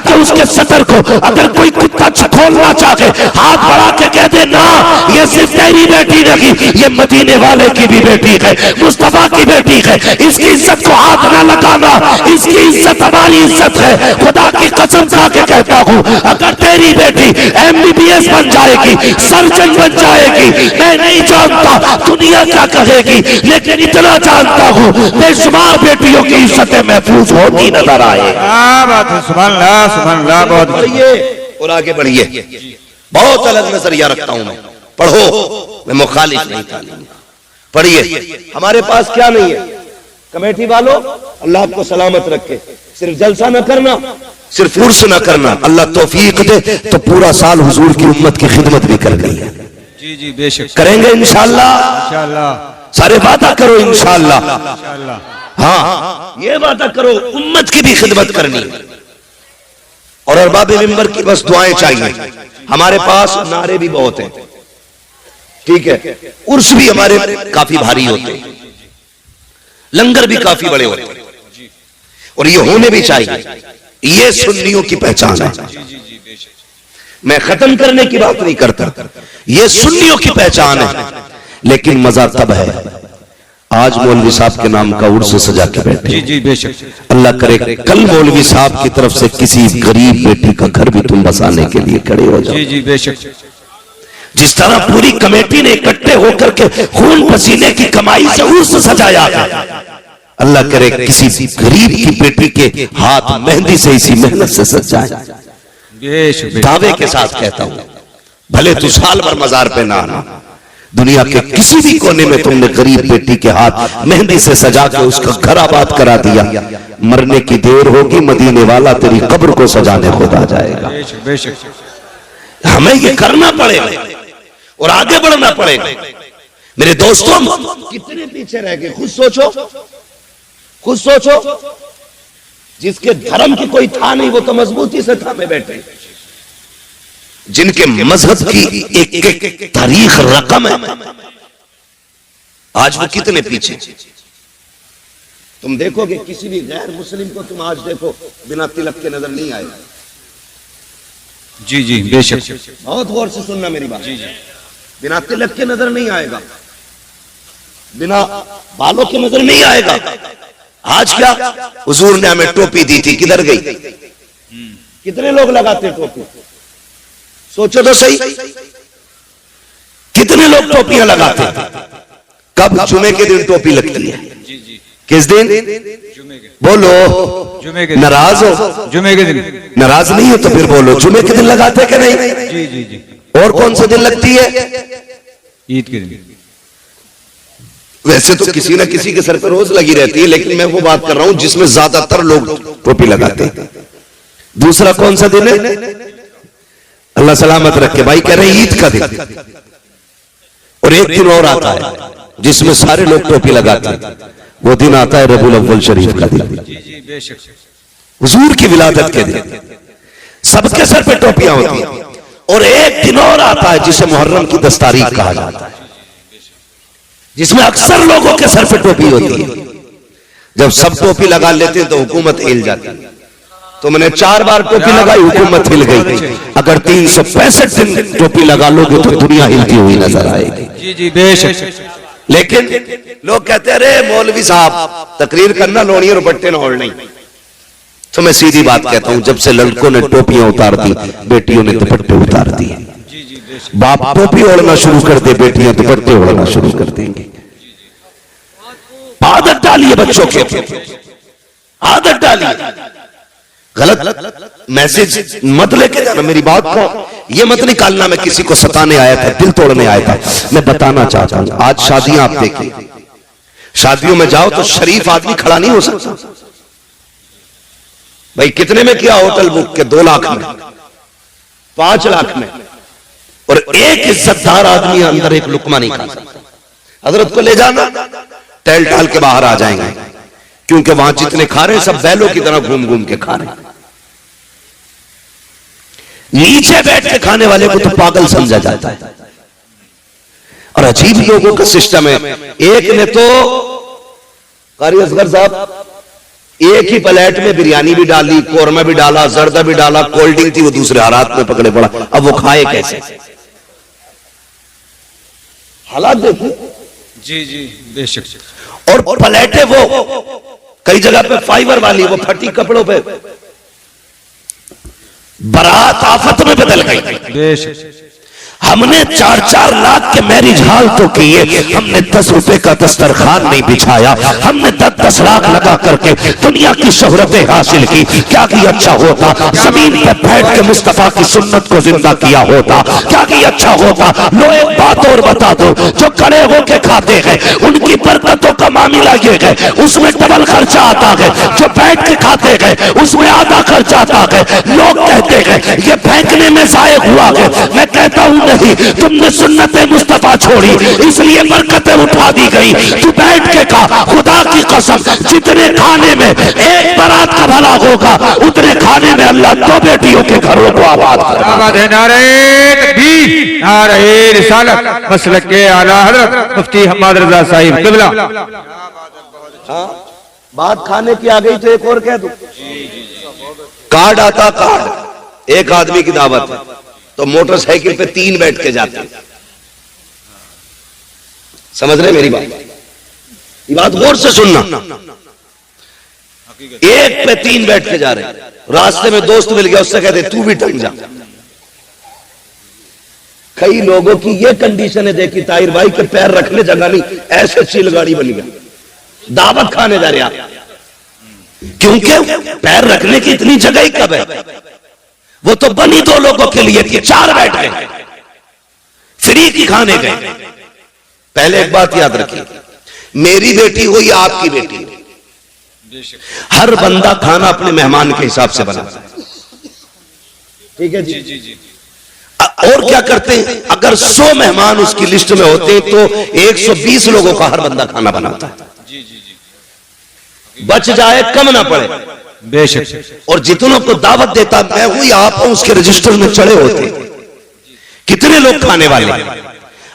ताकि उसके सतर को अगर कोई कुत्ता खोलना चाहे हाथ बढ़ा के कह दे ना ये सिर्फ तेरी बेटी नहीं, ये मदीने वाले की भी बेटी है, मुस्तफा की बेटी है, इसकी इज्जत को हाथ ना लगाना, इसकी इज्जत हमारी इज्जत है। खुदा की कसम खा के कहता हूं अगर तेरी बेटी MBBS बन जाएगी, सर्जन बन जाएगी, मैं नहीं जानता दुनिया क्या कहेगी, लेकिन इतना जानता हूं बेशुमार बेटियों की इज्जतें महफूज होती नजर आए। सुभान अल्लाह, बहुत बढ़िए और आगे बढ़िए। बहुत अलग नजरिया रखता हूं मैं, पढ़ो, मैं मुखालिफ नहीं था, पढ़िए। हमारे पास क्या नहीं है कमेटी वालों, अल्लाह आपको सलामत रखे, सिर्फ जलसा न करना, सिर्फ उर्स न करना, अल्लाह तौफीक दे तो पूरा साल हुजूर की उम्मत की खिदमत भी करनी है। जी जी बेशक करेंगे इंशाअल्लाह, सारे वादा करो इंशाअल्लाह। हाँ ये वादा करो उम्मत की भी खिदमत करनी है। और अरबाब मिंबर की बस दुआएं चाहिए। हमारे पास नारे भी बहुत हैं, ठीक है, उर्स भी हमारे काफी भारी होते हैं, लंगर भी काफी बड़े होते हैं, और ये होने भी चाहिए। ये सुन्नियों की पहचान है। मैं खत्म करने की बात नहीं करता, ये सुन्नियों की पहचान है। लेकिन मजा तब है आज मौलवी साहब के नाम का उर्स सजा के बैठे। जी जी बेशक, अल्लाह करे कल मौलवी साहब की तरफ से किसी गरीब बेटी का घर भी तुम बसाने के लिए खड़े हो जाओ। जी जी बेशक, जिस तरह पूरी कमेटी ने इकट्ठे होकर के खून पसीने की कमाई से उर्स सजाया है, अल्लाह करे किसी गरीब की बेटी के हाथ मेहंदी से इसी मेहनत से सज जाए। दावे के साथ कहता हूं भले तू साल भर मजार पे ना आना, दुनिया के किसी भी कोने में तुमने गरीब बेटी के हाथ मेहंदी से सजा के उसका घर आबाद करा दिया, मरने की देर होगी मदीने वाला तेरी कब्र को सजाने खुद आ जाएगा। हमें ये करना पड़ेगा और आगे बढ़ना पड़ेगा। मेरे दोस्तों कितने पीछे रह गए, खुद सोचो, खुद सोचो। जिसके धर्म की कोई था नहीं वो तो मजबूती से थामे बैठे, जिनके मजहब की एक एक तारीख रकम है, आज वो कितने पीछे। तुम देखोगे किसी भी गैर मुस्लिम को तुम आज देखो बिना तिलक के नजर नहीं आएगा। जी जी बेशक, बहुत गौर से सुनना मेरी बात। जी जी, बिना तिलक के नजर नहीं आएगा, बिना बालों के नजर नहीं आएगा। आज क्या हुजूर ने हमें टोपी दी थी, किधर गई? कितने लोग लगाते टोपी? सोचो तो सही, कितने लोग टोपियां लगाते हैं? कब? जुमे के दिन टोपी लगती है। किस दिन? बोलो, नाराज हो? जुमे के दिन नाराज नहीं हो तो फिर बोलो, जुमे के दिन लगाते कि नहीं? जी जी जी। और कौन से दिन लगती है? ईद के दिन। वैसे तो किसी ना किसी के सर पर रोज लगी रहती है, लेकिन मैं वो बात कर रहा हूं जिसमें ज्यादातर लोग टोपी लगाते हैं। दूसरा कौन सा दिन है? अल्लाह सलामत रखे भाई, कह रहे हैं ईद का दिन। और एक दिन और आता है जिसमें सारे लोग टोपी लगाते हैं, वो दिन आता है रबीउल अव्वल शरीफ का दिन, हुजूर की विलादत के दिन। सबके सर पे टोपियां होती हैं। और एक दिन और आता है जिसे मुहर्रम की 10 तारीख कहा जाता है, जिसमें अक्सर लोगों के सर पे टोपी होती है। जब सब टोपी लगा लेते हैं तो हुकूमत हिल जाती है। तो मैंने 4 बार टोपी लगाई, हुकूमत हिल गई। अगर 365 दिन टोपी लगा लोगे तो दुनिया हिलती हुई नजर आएगी। जी जी बेशक। लेकिन लोग कहते हैं अरे मौलवी साहब तकरीर करना, लोनी और बट्टे न ओढ़नी। तो मैं सीधी बात कहता हूं, जब से लड़कों ने टोपियां उतार दी, बेटियों ने दुपट्टे उतार दिए। बाप टोपी ओढ़ना शुरू कर दे, बेटियां दुपट्टे ओढ़ना शुरू कर देंगी। आदत डालिए बच्चों के, आदत डालिए। गलत मैसेज मत लेके जाना, मेरी बात को ये मत निकालना मैं किसी को सताने आया था, दिल तोड़ने आया था। मैं बताना चाहता हूं आज शादियां आप देखिए, शादियों में जाओ तो शरीफ आदमी खड़ा नहीं हो सकता। भाई कितने में किया होटल बुक के? 2 लाख में, 5 लाख में। और एक इज्जतदार आदमी अंदर एक लुकमा नहीं खा सकता। हजरत को ले जाना, टहल टहल के बाहर आ जाएंगे, क्योंकि वहां जितने खा रहे हैं सब बैलों की तरह घूम घूम के खा रहे हैं। नीचे बैठ के खाने वाले को तो पागल समझा जाता है। और अजीब लोगों का सिस्टम है। एक ने तो कारी असगर साहब एक ही प्लेट में बिरयानी भी डाली, कोरमा भी डाला, जर्दा भी डाला, कोल्ड ड्रिंक थी, वो दूसरे हालात में पकड़े पड़ा। अब वो खाए कैसे? हालात देखिए। जी जी बेशक। और प्लेटें वो कई जगह पे फाइबर वाली, वो फटी कपड़ों पे। बारात आफत में बदल गई। बेशक। हमने 4-4 लाख के मैरिज हॉल तो किए, हमने 10 रुपए का दस्तरखान नहीं बिछाया। हमने 10-10 लाख लगा करके दुनिया की शोहरतें हासिल की। क्या कि अच्छा होता जमीन पे बैठ के मुस्तफा की सुन्नत को जिंदा किया होता। क्या कि अच्छा होता। लो एक बात और बता दो, जो खड़े होके खाते हैं उनकी बरकतों का मामला ये है, उसमें डबल खर्चा आता है। जो बैठ के खाते हैं उसमें आधा खर्चा आता है। लोग कहते हैं ये फेंकने में जायक हुआ है। मैं कहता हूं नहीं, तुमने सुन्नत मुस्तफा छोड़ी इसलिए बरकतें उठा दी गई। तू बैठ के खा, खुदा की कसम जितने खाने में एक बारात का भला होगा उतने खाने में अल्लाह 2 बेटियों के घरों को आबाद करेगा। नारे तकबीर, नारे रिसालत, मसलक के आला हज़रत मुफ्ती हम्मद रज़ा साहिब क़िबला। बात खाने की आ गई तो एक और कह दूं। कार्ड आता, कार्ड एक आदमी की दावत है तो मोटरसाइकिल पे 3 बैठ के जाते हैं। समझ रहे मेरी बात? ये बात गौर से सुनना। एक पे 3 बैठ के जा रहे हैं, रास्ते में दोस्त मिल गया, उससे कहते तू भी ढंग जा। कई लोगों की ये कंडीशन है देखी ताहिर भाई के पैर रखने जगह नहीं, ऐसे चिलगाड़ी बन गया। दावत खाने जा रहे आप, क्योंकि पैर रखने की इतनी जगह ही कब है? वो तो बनी 2 लोगों के लिए थी, 4 बैठ गए, फ्री की खाने गए। पहले एक बात याद रखिए, मेरी बेटी हो या आपकी बेटी हो, हर बंदा खाना अपने मेहमान के हिसाब से बनाता है। ठीक है जी? जी जी। और क्या करते हैं, अगर 100 मेहमान उसकी लिस्ट में होते हैं तो 120 लोगों का हर बंदा खाना बनाता है। जी जी जी। बच जाए, कम ना पड़े। बेशक। और जितनों को दावत देता मैं हूं या आप हूं, उसके रजिस्टर में चढ़े होते कितने लोग खाने वाले।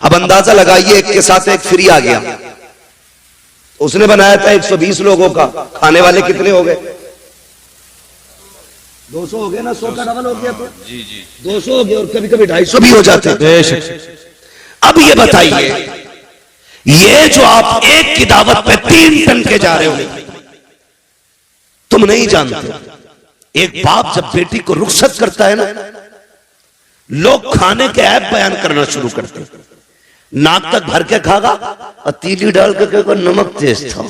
अब अंदाजा लगाइए, एक के साथ एक फ्री आ गया, उसने बनाया था 120 लोगों का, खाने वाले कितने हो गए? 200 हो गए ना, 100 का डबल हो गया तो जी जी 200 हो गए, और कभी कभी 250 भी हो जाते हैं। अब ये बताइए, ये जो आप एक की दावत पे 3 टन के जा रहे हो, तुम नहीं जानते, एक बाप जब बेटी को रुखसत करता है ना, लोग खाने के ऐप बयान करना शुरू करते हैं। नाक तक भर के खागा और तीली डाल के को नमक तेज था,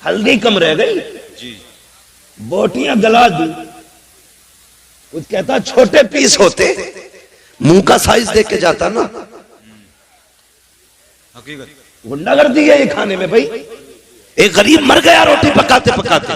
हल्दी कम रह गई, बोटियां गला दी। कुछ कहता छोटे पीस होते, मुंह का साइज देख के जाता ना। गुंडागर्दी है ये खाने में भाई। एक गरीब मर गया रोटी पकाते पकाते,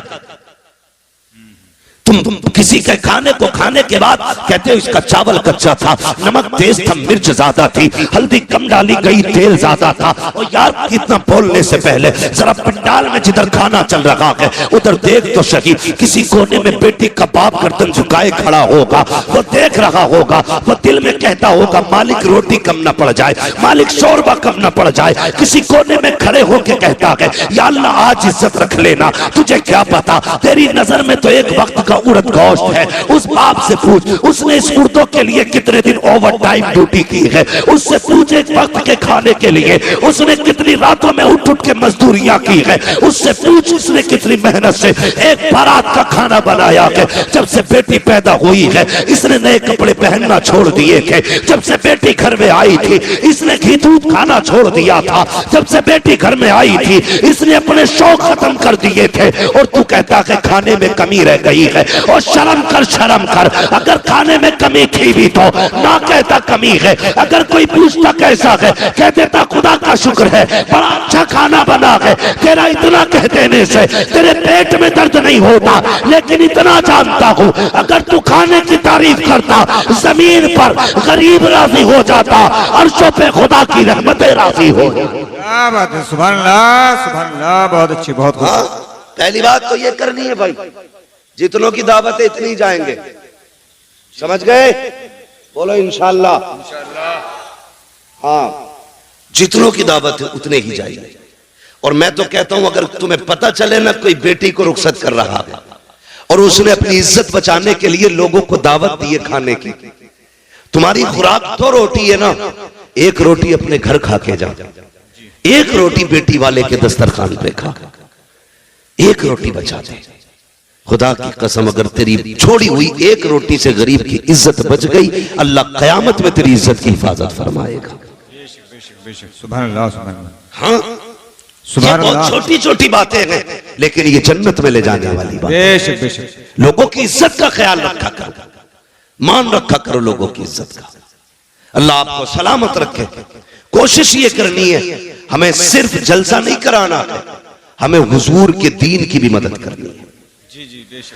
तुम किसी के खाने को खाने के बाद कहते हो इसका चावल कच्चा था, नमक तेज था, मिर्च ज्यादा थी, हल्दी कम डाली गई, तेल ज्यादा था। और यार कितना बोलने से पहले जरा पंडाल में जिधर खाना चल रहा है उधर देख तो सही। किसी कोने में बेटी का बाप गर्दन झुकाए खड़ा होगा, वो देख रहा होगा, वो दिल में कहता होगा मालिक रोटी कम ना पड़ जाए, मालिक शोरबा कम ना पड़ जाए। किसी कोने में खड़े होके कहता है या अल्लाह आज इज्जत रख लेना, तुझे क्या पता तेरी नजर में तो एक वक्त का उड़द गोश्त है। उस बाप से पूछ उसने इस उर्दों के लिए कितने दिन ओवर टाइम ड्यूटी की है, उससे पूछ एक वक्त के खाने के लिए उसने कितनी रातों में उठ उठ के मजदूरियां की है, उससे पूछ उसने कितनी मेहनत से एक बारात का खाना बनाया है। जब से बेटी पैदा हुई है इसने नए कपड़े पहनना छोड़ दिए थे, जब से बेटी घर में आई थी इसने घी दूध खाना छोड़ दिया था, जब से बेटी घर में आई थी इसने अपने शौक खत्म कर दिए थे। और तू कहता है खाने में कमी रह गई है। और शर्म कर, शर्म कर, अगर खाने में कमी थी भी तो ना कहता कमी है। अगर कोई पूछता कैसा है, कह देता खुदा का शुक्र है बड़ा अच्छा खाना बना है। तेरा इतना कह देने से तेरे पेट में दर्द नहीं होता, लेकिन इतना जानता हूं अगर तू खाने की तारीफ करता जमीन पर गरीब राजी हो जाता, अर्शों पे खुदा की रहमतें राजी हो। क्या बात है, सुभान अल्लाह, सुभान अल्लाह, बहुत अच्छी, बहुत खूब। पहली बात तो ये करनी है भाई, जितनों की दावत है इतनी जाएंगे, समझ गए? बोलो इंशाअल्लाह। हाँ, जितनों की दावत है उतने ही जाएंगे। और मैं तो कहता हूं अगर तुम्हें पता चले ना कोई बेटी को रुखसत कर रहा है और उसने अपनी इज्जत बचाने के लिए लोगों को दावत दी है खाने की, तुम्हारी खुराक 2 रोटी है ना, 1 रोटी अपने घर खा के जा, 1 रोटी बेटी वाले के दस्तरखान पे खा, 1 रोटी बचा दे। खुदा की कसम अगर तेरी छोड़ी हुई 1 रोटी से गरीब की इज्जत बच गई, अल्लाह कयामत में तेरी इज्जत की हिफाजत फरमाएगा। सुभान अल्लाह, सुभान अल्लाह। हाँ, सुभान बहुत अल्लाह। छोटी छोटी बातें हैं लेकिन ये जन्नत में ले जाने वाली बात। बेशक बेशक। लोगों की इज्जत का ख्याल रखा करो, मान रखा करो लोगों की इज्जत का। अल्लाह आपको सलामत रखे। कोशिश ये करनी है, हमें सिर्फ जलसा नहीं कराना है, हमें हुजूर के दीन की भी मदद करनी है,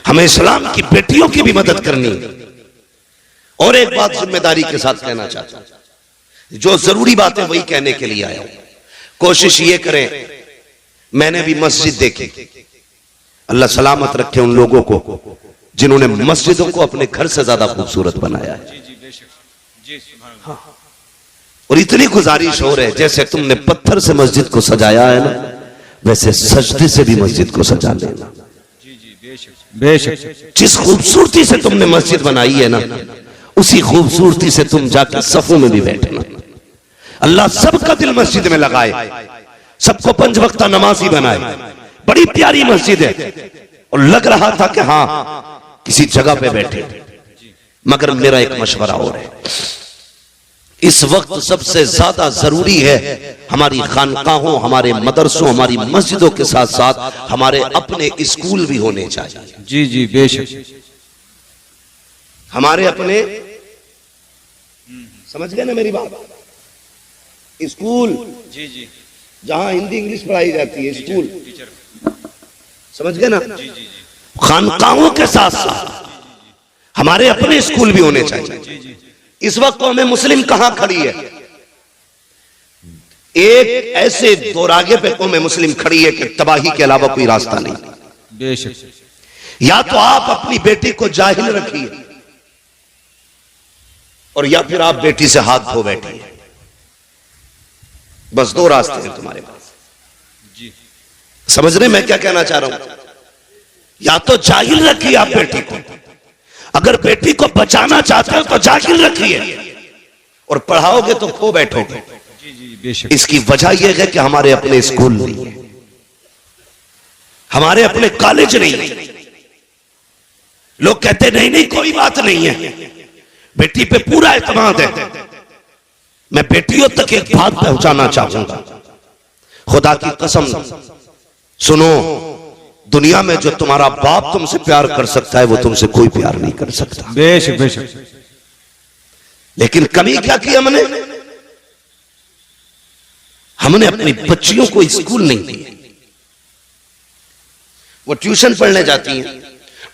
हमें इस्लाम की बेटियों की भी मदद करनी है। और एक बात जिम्मेदारी के साथ कहना चाहता हूं, जो जरूरी बात है वही कहने के लिए आया हूं। कोशिश ये करें, मैंने भी मस्जिद देखी, अल्लाह सलामत रखे उन लोगों को जिन्होंने मस्जिदों को अपने घर से ज्यादा खूबसूरत बनाया है। हाँ। और इतनी गुजारिश हो रही है, जैसे तुमने पत्थर से मस्जिद को सजाया है ना, वैसे सजदे से भी मस्जिद को सजा लेना। बेशक। जिस खूबसूरती से तुमने मस्जिद बनाई है ना, उसी खूबसूरती से तुम जाकर सफों में भी बैठना। अल्लाह सबका दिल मस्जिद में लगाए, सबको 5 वक्ता नमाजी बनाए। बड़ी प्यारी मस्जिद है और लग रहा था कि हाँ किसी जगह पे बैठे। मगर मेरा एक मशवरा और है, इस वक्त सबसे ज्यादा जरूरी है हमारी खानकाहों, हमारे मदरसों, हमारी मस्जिदों के साथ साथ हमारे अपने स्कूल भी होने चाहिए। जी जी बेशक। हमारे अपने, समझ गए ना मेरी बात, स्कूल, जी जी, जहां हिंदी इंग्लिश पढ़ाई जाती है, स्कूल, समझ गए ना। खानकाहों के साथ साथ हमारे अपने स्कूल भी होने चाहिए। इस वक्त तो हमें मुस्लिम कहां खड़ी है, एक ऐसे दोरागे पे कौम मुस्लिम खड़ी है कि तबाही के अलावा कोई रास्ता नहीं। बेशक। या तो आप अपनी बेटी को जाहिल रखिए और या फिर आप बेटी से हाथ धो बैठिए। बस 2 रास्ते हैं तुम्हारे पास। जी। समझ रहे मैं क्या कहना चाह रहा हूं? या तो जाहिल रखिए आप बेटी को, अगर बेटी को बचाना चाहते हो तो जाहिल रखिए, और पढ़ाओगे तो खो बैठोगे। जी जी बेशक। इसकी वजह यह है कि हमारे अपने स्कूल नहीं है, हमारे अपने कॉलेज नहीं है। लोग कहते नहीं नहीं कोई बात नहीं है, बेटी पे पूरा एतमाद है। मैं बेटियों तक एक बात पहुंचाना चाहूंगा, खुदा की कसम सुनो, दुनिया में जो तुम्हारा बाप तुमसे प्यार कर सकता है वो तुमसे कोई प्यार नहीं कर सकता। बेशक बेशक। लेकिन कमी क्या की हमने अपनी बच्चियों को स्कूल नहीं दिए। वो ट्यूशन पढ़ने जाती हैं,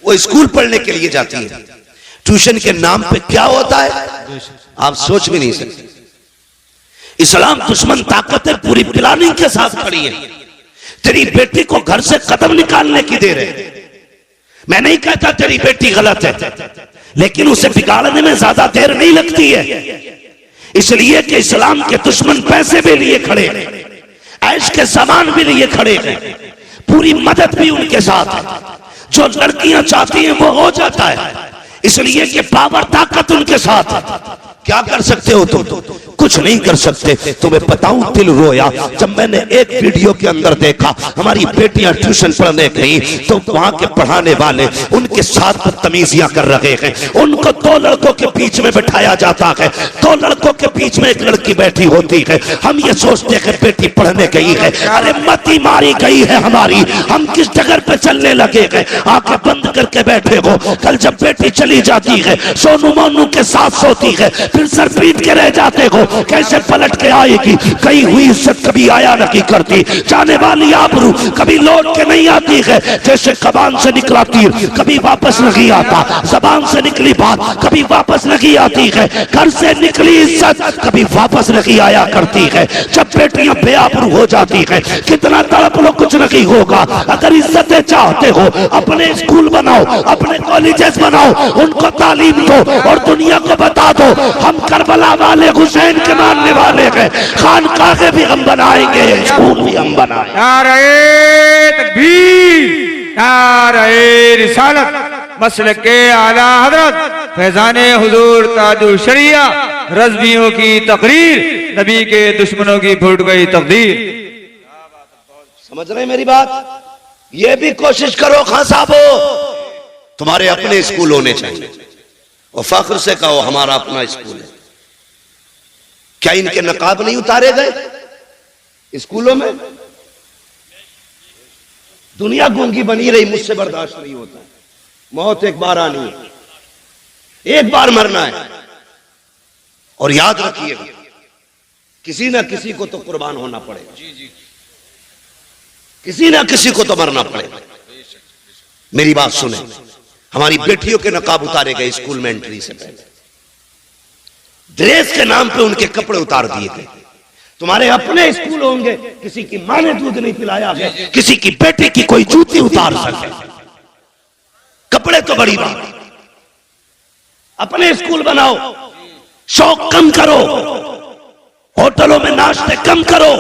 वो स्कूल पढ़ने के लिए जाती हैं। ट्यूशन के नाम पे क्या होता है आप सोच भी नहीं सकते। इस्लाम दुश्मन ताकतें पूरी प्लानिंग के साथ खड़ी है, तेरी बेटी को घर से कदम निकालने की दे रहे। मैं नहीं कहता तेरी बेटी गलत है, लेकिन उसे बिगाड़ने में ज्यादा देर नहीं लगती है, इसलिए कि इस्लाम के दुश्मन पैसे भी लिए खड़े हैं, ऐश के सामान भी लिए खड़े हैं, पूरी मदद भी उनके साथ है। जो लड़कियां चाहती हैं वो हो जाता है, इसलिए कि पावर ताकत उनके साथ है। क्या कर सकते हो तुम? कुछ नहीं कर सकते। तुम्हें बताऊं दिल रोया जब मैंने एक वीडियो के अंदर देखा, हमारी बेटियां ट्यूशन पढ़ने गई तो वहां के पढ़ाने वाले उनके साथ बदतमीजियां कर रहे हैं। उनको 2 लड़कों के बीच में बिठाया जाता है, 2 लड़कों के बीच में एक लड़की बैठी होती है। हम ये सोचते हैं बेटी पढ़ने गई है, अरे मती मारी गई है हमारी, हम किस जगह पे चलने लगे हैं? आंखें बंद करके बैठे हो। कल जब बेटी चली जाती है, सोनू मोनू के साथ सोती है, फिर सर पीट के रह जाते हो, कैसे पलट के आएगी? गई हुई इज्जत कभी आया नहीं करती, जाने वाली आबरू कभी लौट के नहीं आती है। जैसे कबान से निकला तीर कभी वापस नहीं आता, जबान से निकली बात कभी वापस नहीं आती है, घर से निकली इज्जत कभी वापस नहीं आया करती है। जब बेटियां बेआबरू हो जाती है, कितना तड़प लो, कुछ नहीं होगा। अगर इज्जतें चाहते हो, अपने स्कूल बनाओ, अपने कॉलेजेस बनाओ, उनको तालीम दो और दुनिया को बता दो हम करबला वाले हुसैन के मानने वाले हैं, खानकाहे भी हम बनाएंगे, स्कूल भी हम बनाएंगे। नारे तकबीर, नारे रिसालत, मसलके आला हजरत फैजाने हुजूर ताजुल शरिया, रज़वियों की तकरीर, नबी के दुश्मनों की फूट गई तकदीर। समझ रहे मेरी बात? ये भी कोशिश करो खान साहबो, तुम्हारे अपने स्कूल होने चाहिए और फख्र से कहो हमारा अपना स्कूल है। क्या इनके नकाब नहीं उतारे गए स्कूलों में? दुनिया गूंगी बनी रही, मुझसे बर्दाश्त नहीं होता। मौत एक बार आनी है, एक बार मरना है, और याद रखिएगा किसी ना किसी को तो कुर्बान होना पड़ेगा, किसी ना किसी को तो मरना पड़ेगा। मेरी बात सुने, हमारी बेटियों के नकाब उतारे गए स्कूल में एंट्री से पहले, ड्रेस के नाम पे उनके कपड़े उतार दिए गए। तुम्हारे अपने स्कूल होंगे, किसी की मां ने दूध नहीं पिलाया है, किसी की बेटी की कोई जूती उतार सके, कपड़े तो बड़ी बात। अपने स्कूल बनाओ, शौक कम करो, होटलों में नाश्ते कम करो,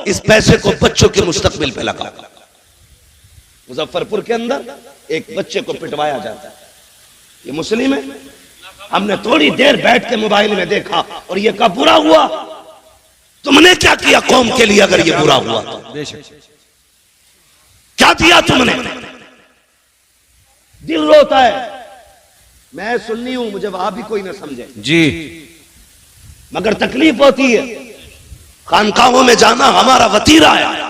इस पैसे को बच्चों के मुस्तकबिल पे लगाओ। मुजफ्फरपुर के अंदर एक बच्चे को पिटवाया जाता है, ये मुस्लिम है। हमने थोड़ी देर बैठ के मोबाइल में देखा और ये कब बुरा हुआ। तुमने क्या किया कौम के लिए अगर ये बुरा हुआ तो? क्या दिया तुमने? दिल रोता है। मैं सुन्नी हूं, मुझे वहां भी कोई ना समझे जी, मगर तकलीफ होती है। खानकाहों में जाना हमारा वतीरा है,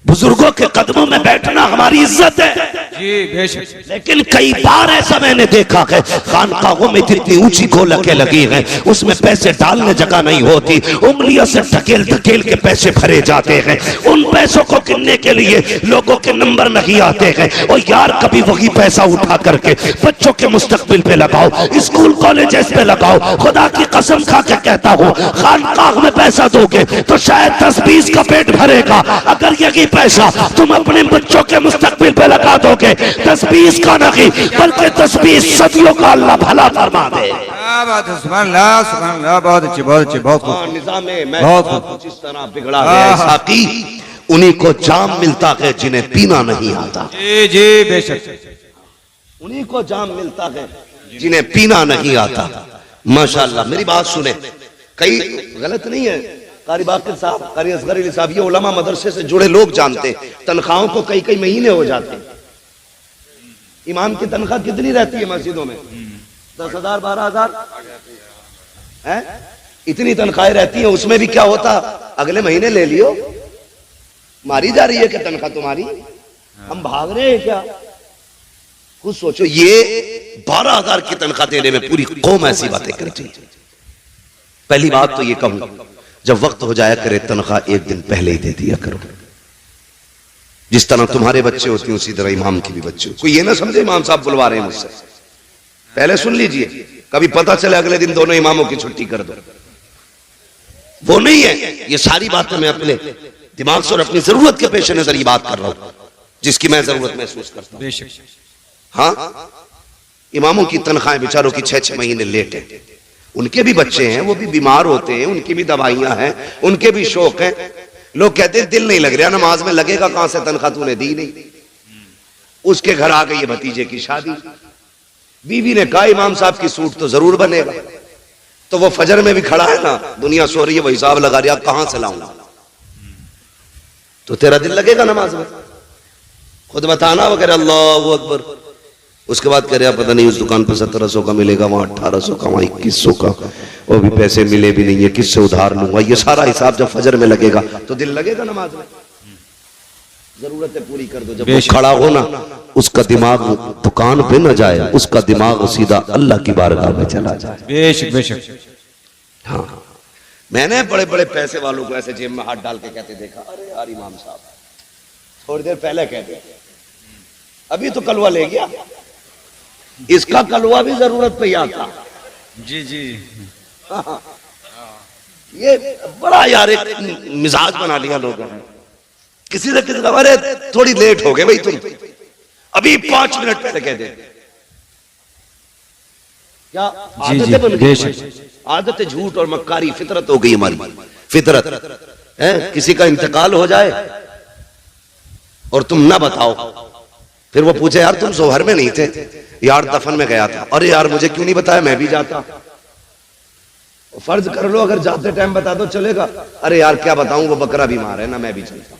बुजुर्गों के कदमों में बैठना हमारी इज्जत है जी, बेशक। लेकिन कई बार ऐसा मैंने देखा है, खानकाहों में जितनी ऊंची गोलकें लगी हैं उसमें पैसे डालने जगह नहीं होती, उंगलियों से धकेल धकेल के पैसे भरे जाते हैं। उन पैसों को गिनने के लिए लोगों के नंबर नहीं आते हैं। और यार कभी वही पैसा उठा करके बच्चों के मुस्तकबिल पे लगाओ, स्कूल कॉलेजेस पे लगाओ। खुदा की कसम खा के कहता हूँ, खानकाह में पैसा दोगे तो शायद 10-20 का पेट भरेगा। अगर यही पैसा तुम अपने बच्चों के मुस्तकबिल पे लगा दोगे, 10-20 का नहीं बल्कि 10-20 सदियों का अल्लाह भला फरमा दे। सुभान अल्लाह, सुभान अल्लाह, बहुत अच्छी, बहुत अच्छी, बहुत खूब। निज़ामे महफूज़ जिस तरह बिगड़ा है साकी, उन्हीं को जाम मिलता है जिन्हें पीना नहीं आता। जी जी, बेशक। उन्हीं को जाम मिलता है जिन्हें पीना नहीं आता। माशाअल्लाह। मेरी बात सुने, कई गलत नहीं है, कारी बाकर साहब, कारी असगर अली साहब, ये उलमा मदरसे से जुड़े लोग जानते हैं, तनख्वाहों को कई कई महीने हो जाते हैं। इमाम की तनख्वाह कितनी रहती है मस्जिदों में? 10,000 12,000 है, इतनी तनख्वाहें रहती हैं। उसमें भी क्या होता, अगले महीने ले लियो, मारी जा रही है कि तनख्वाह तुम्हारी, हम भाग रहे हैं क्या? खुद सोचो, ये 12,000 की तनख्वाह देने में पूरी कौम ऐसी बातें करती है। पहली बात तो ये कहूं, जब वक्त हो जाया करे तनख्वाह एक दिन पहले ही दे दिया करो। जिस तरह तुम्हारे बच्चे होते हैं उसी तरह इमाम की भी बच्चे। कोई ये ना समझे इमाम साहब बुलवा रहे हैं मुझसे, पहले सुन लीजिए, कभी पता चले अगले दिन दोनों इमामों की छुट्टी कर दो। वो नहीं है। ये सारी बातें मैं अपने दिमाग से और अपनी जरूरत के पेश नजर ये बात कर रहा हूं, जिसकी मैं जरूरत महसूस करता हूं। हाँ, इमामों की तनख्वाहें बेचारों की 6-6 महीने लेट है। उनके भी बच्चे हैं, वो भी बीमार होते हैं, उनकी भी दवाइयां हैं, उनके भी शौक हैं। लोग कहते हैं दिल नहीं लग रहा नमाज में, लगेगा कहां से, तनख्वाह तूने दी नहीं। उसके घर आ गई है भतीजे की शादी, बीवी ने कहा इमाम साहब की सूट तो जरूर बनेगा। तो वो फजर में भी खड़ा है ना, दुनिया सो रही है, वो हिसाब लगा रहा कहां से लाऊंगा, तो तेरा दिल लगेगा नमाज में? खुद बताना, वो कह रहे अल्लाहु अकबर, उसके बाद कह रहे पता नहीं उस दुकान पर 1700 का मिलेगा, वहां 1800 का, वहां 2100 का, वो भी पैसे मिले भी नहीं है, किससे उधार लूंगा। ये सारा हिसाब जब फजर में लगेगा तो दिल लगेगा नमाज में? जरूरतें पूरी कर दो। जब वो खड़ा हो ना, उसका दिमाग दुकान पे न जाए, उसका दिमाग सीधा अल्लाह की बारगाह में चला जाए। बेशक बेशक। हाँ, मैंने बड़े बड़े पैसे वालों को ऐसे जेब में हाथ डाल के कहते देखा, अरे यार इमाम साहब थोड़ी देर पहले कहते, अभी तो कलवा ले गया, इसका कलवा भी जरूरत पे आता। जी जी। ये बड़ा यार एक मिजाज बना लिया लोगों ने। किसी ने किसी अरे थोड़ी लेट हो गए भाई, तुम अभी 5 मिनट पहले कह दे। क्या आदतें बन गई, आदत झूठ और मक्कारी फितरत हो गई हमारी। फितरत है, किसी का इंतकाल हो जाए और तुम ना बताओ, फिर वो पूछे यार तुम सोहर में नहीं थे, यार दफन में गया था, अरे यार मुझे क्यों नहीं बताया, मैं भी जाता। फर्ज कर लो अगर जाते टाइम बता दो चलेगा, अरे यार क्या बताऊं वो बकरा बीमार है ना, मैं भी चलता।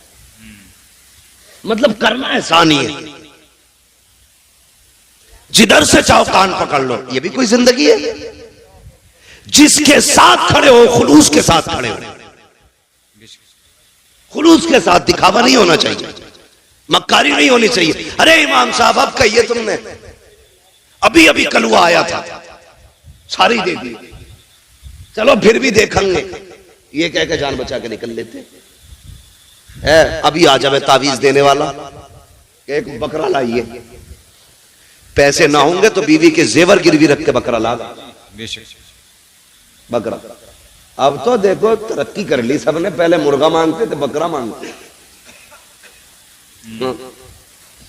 मतलब करना एहसान ही है, जिधर से चाहो कान पकड़ लो, ये भी कोई जिंदगी है। जिसके साथ खड़े हो खुलूस के साथ खड़े हो, खुलूस के साथ, दिखावा नहीं होना चाहिए, मक्कारी नहीं होनी चाहिए। अरे इमाम साहब अब कहिए तुमने, अभी अभी कलुआ आया था, सारी दे दी, चलो फिर भी देखेंगे, ये कह के जान बचा के निकल लेते है। अभी आ जावे तावीज देने वाला, एक बकरा लाइए, पैसे ना होंगे तो बीवी के जेवर गिरवी रख के बकरा ला, बकरा। अब तो देखो तरक्की कर ली सबने, पहले मुर्गा मांगते थे, बकरा मांगते,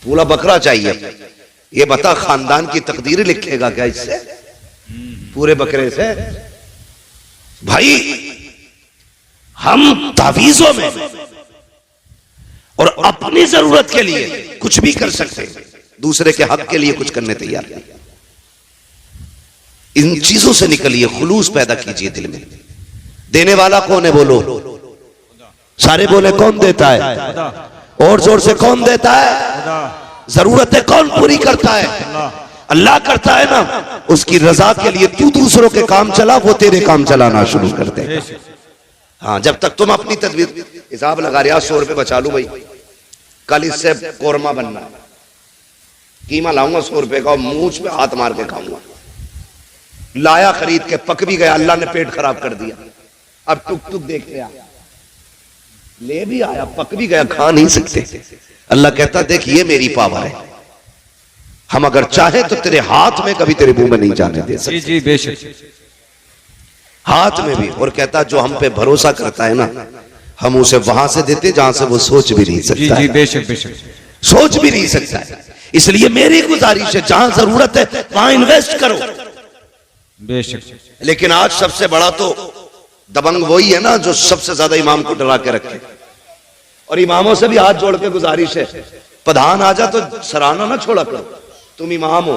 पूरा बकरा चाहिए। ये बता खानदान की तकदीर लिखेगा क्या इससे, पूरे बकरे से? भाई हम तावीजों में और अपनी जरूरत के लिए कुछ भी कर सकते, दूसरे के हक के लिए कुछ करने तैयार नहीं। इन चीजों से निकलिए, खुलूस पैदा कीजिए दिल में। देने वाला कौन है बोलो, सारे बोले कौन देता है, और जोर से कौन देता है? जरूरतें कौन पूरी करता है? अल्लाह करता है ना। उसकी रजा के लिए तू दूसरों के काम चला, वो तेरे काम चलाना शुरू कर दे। हाँ, जब तक तुम अपनी तदबीर, हिसाब लगा रहे 100 रुपए बचा लू भाई, कल इससे कोरमा बनना, कीमा लाऊंगा 100 रुपए का, मूंछ पे हाथ मार के खाऊंगा। लाया खरीद के, पक भी गया, अल्लाह ने पेट खराब कर दिया, अब टुक टुक देख रहा, ले भी आया, पक भी गया, खा नहीं सकते। अल्लाह कहता देख ये मेरी पावर है, हम अगर चाहे तो तेरे हाथ में कभी तेरे मुंह में नहीं जाने दे सकते। जी बेशक, हाथ में भी। और कहता जो हम पे भरोसा करता है ना, हम उसे वहां से देते जहां से वो सोच भी नहीं सकता। जी बेशक बेशक, सोच भी नहीं सकता है। इसलिए मेरी गुजारिश है जहां जरूरत है वहां इन्वेस्ट करो, बेशक। लेकिन आज सबसे बड़ा तो दबंग वही है ना जो सबसे ज्यादा इमाम को डरा के रखे। और इमामों से भी हाथ जोड़ के गुजारिश है, प्रधान आ जा तो सराहना ना छोड़ा करो, तुम इमाम हो।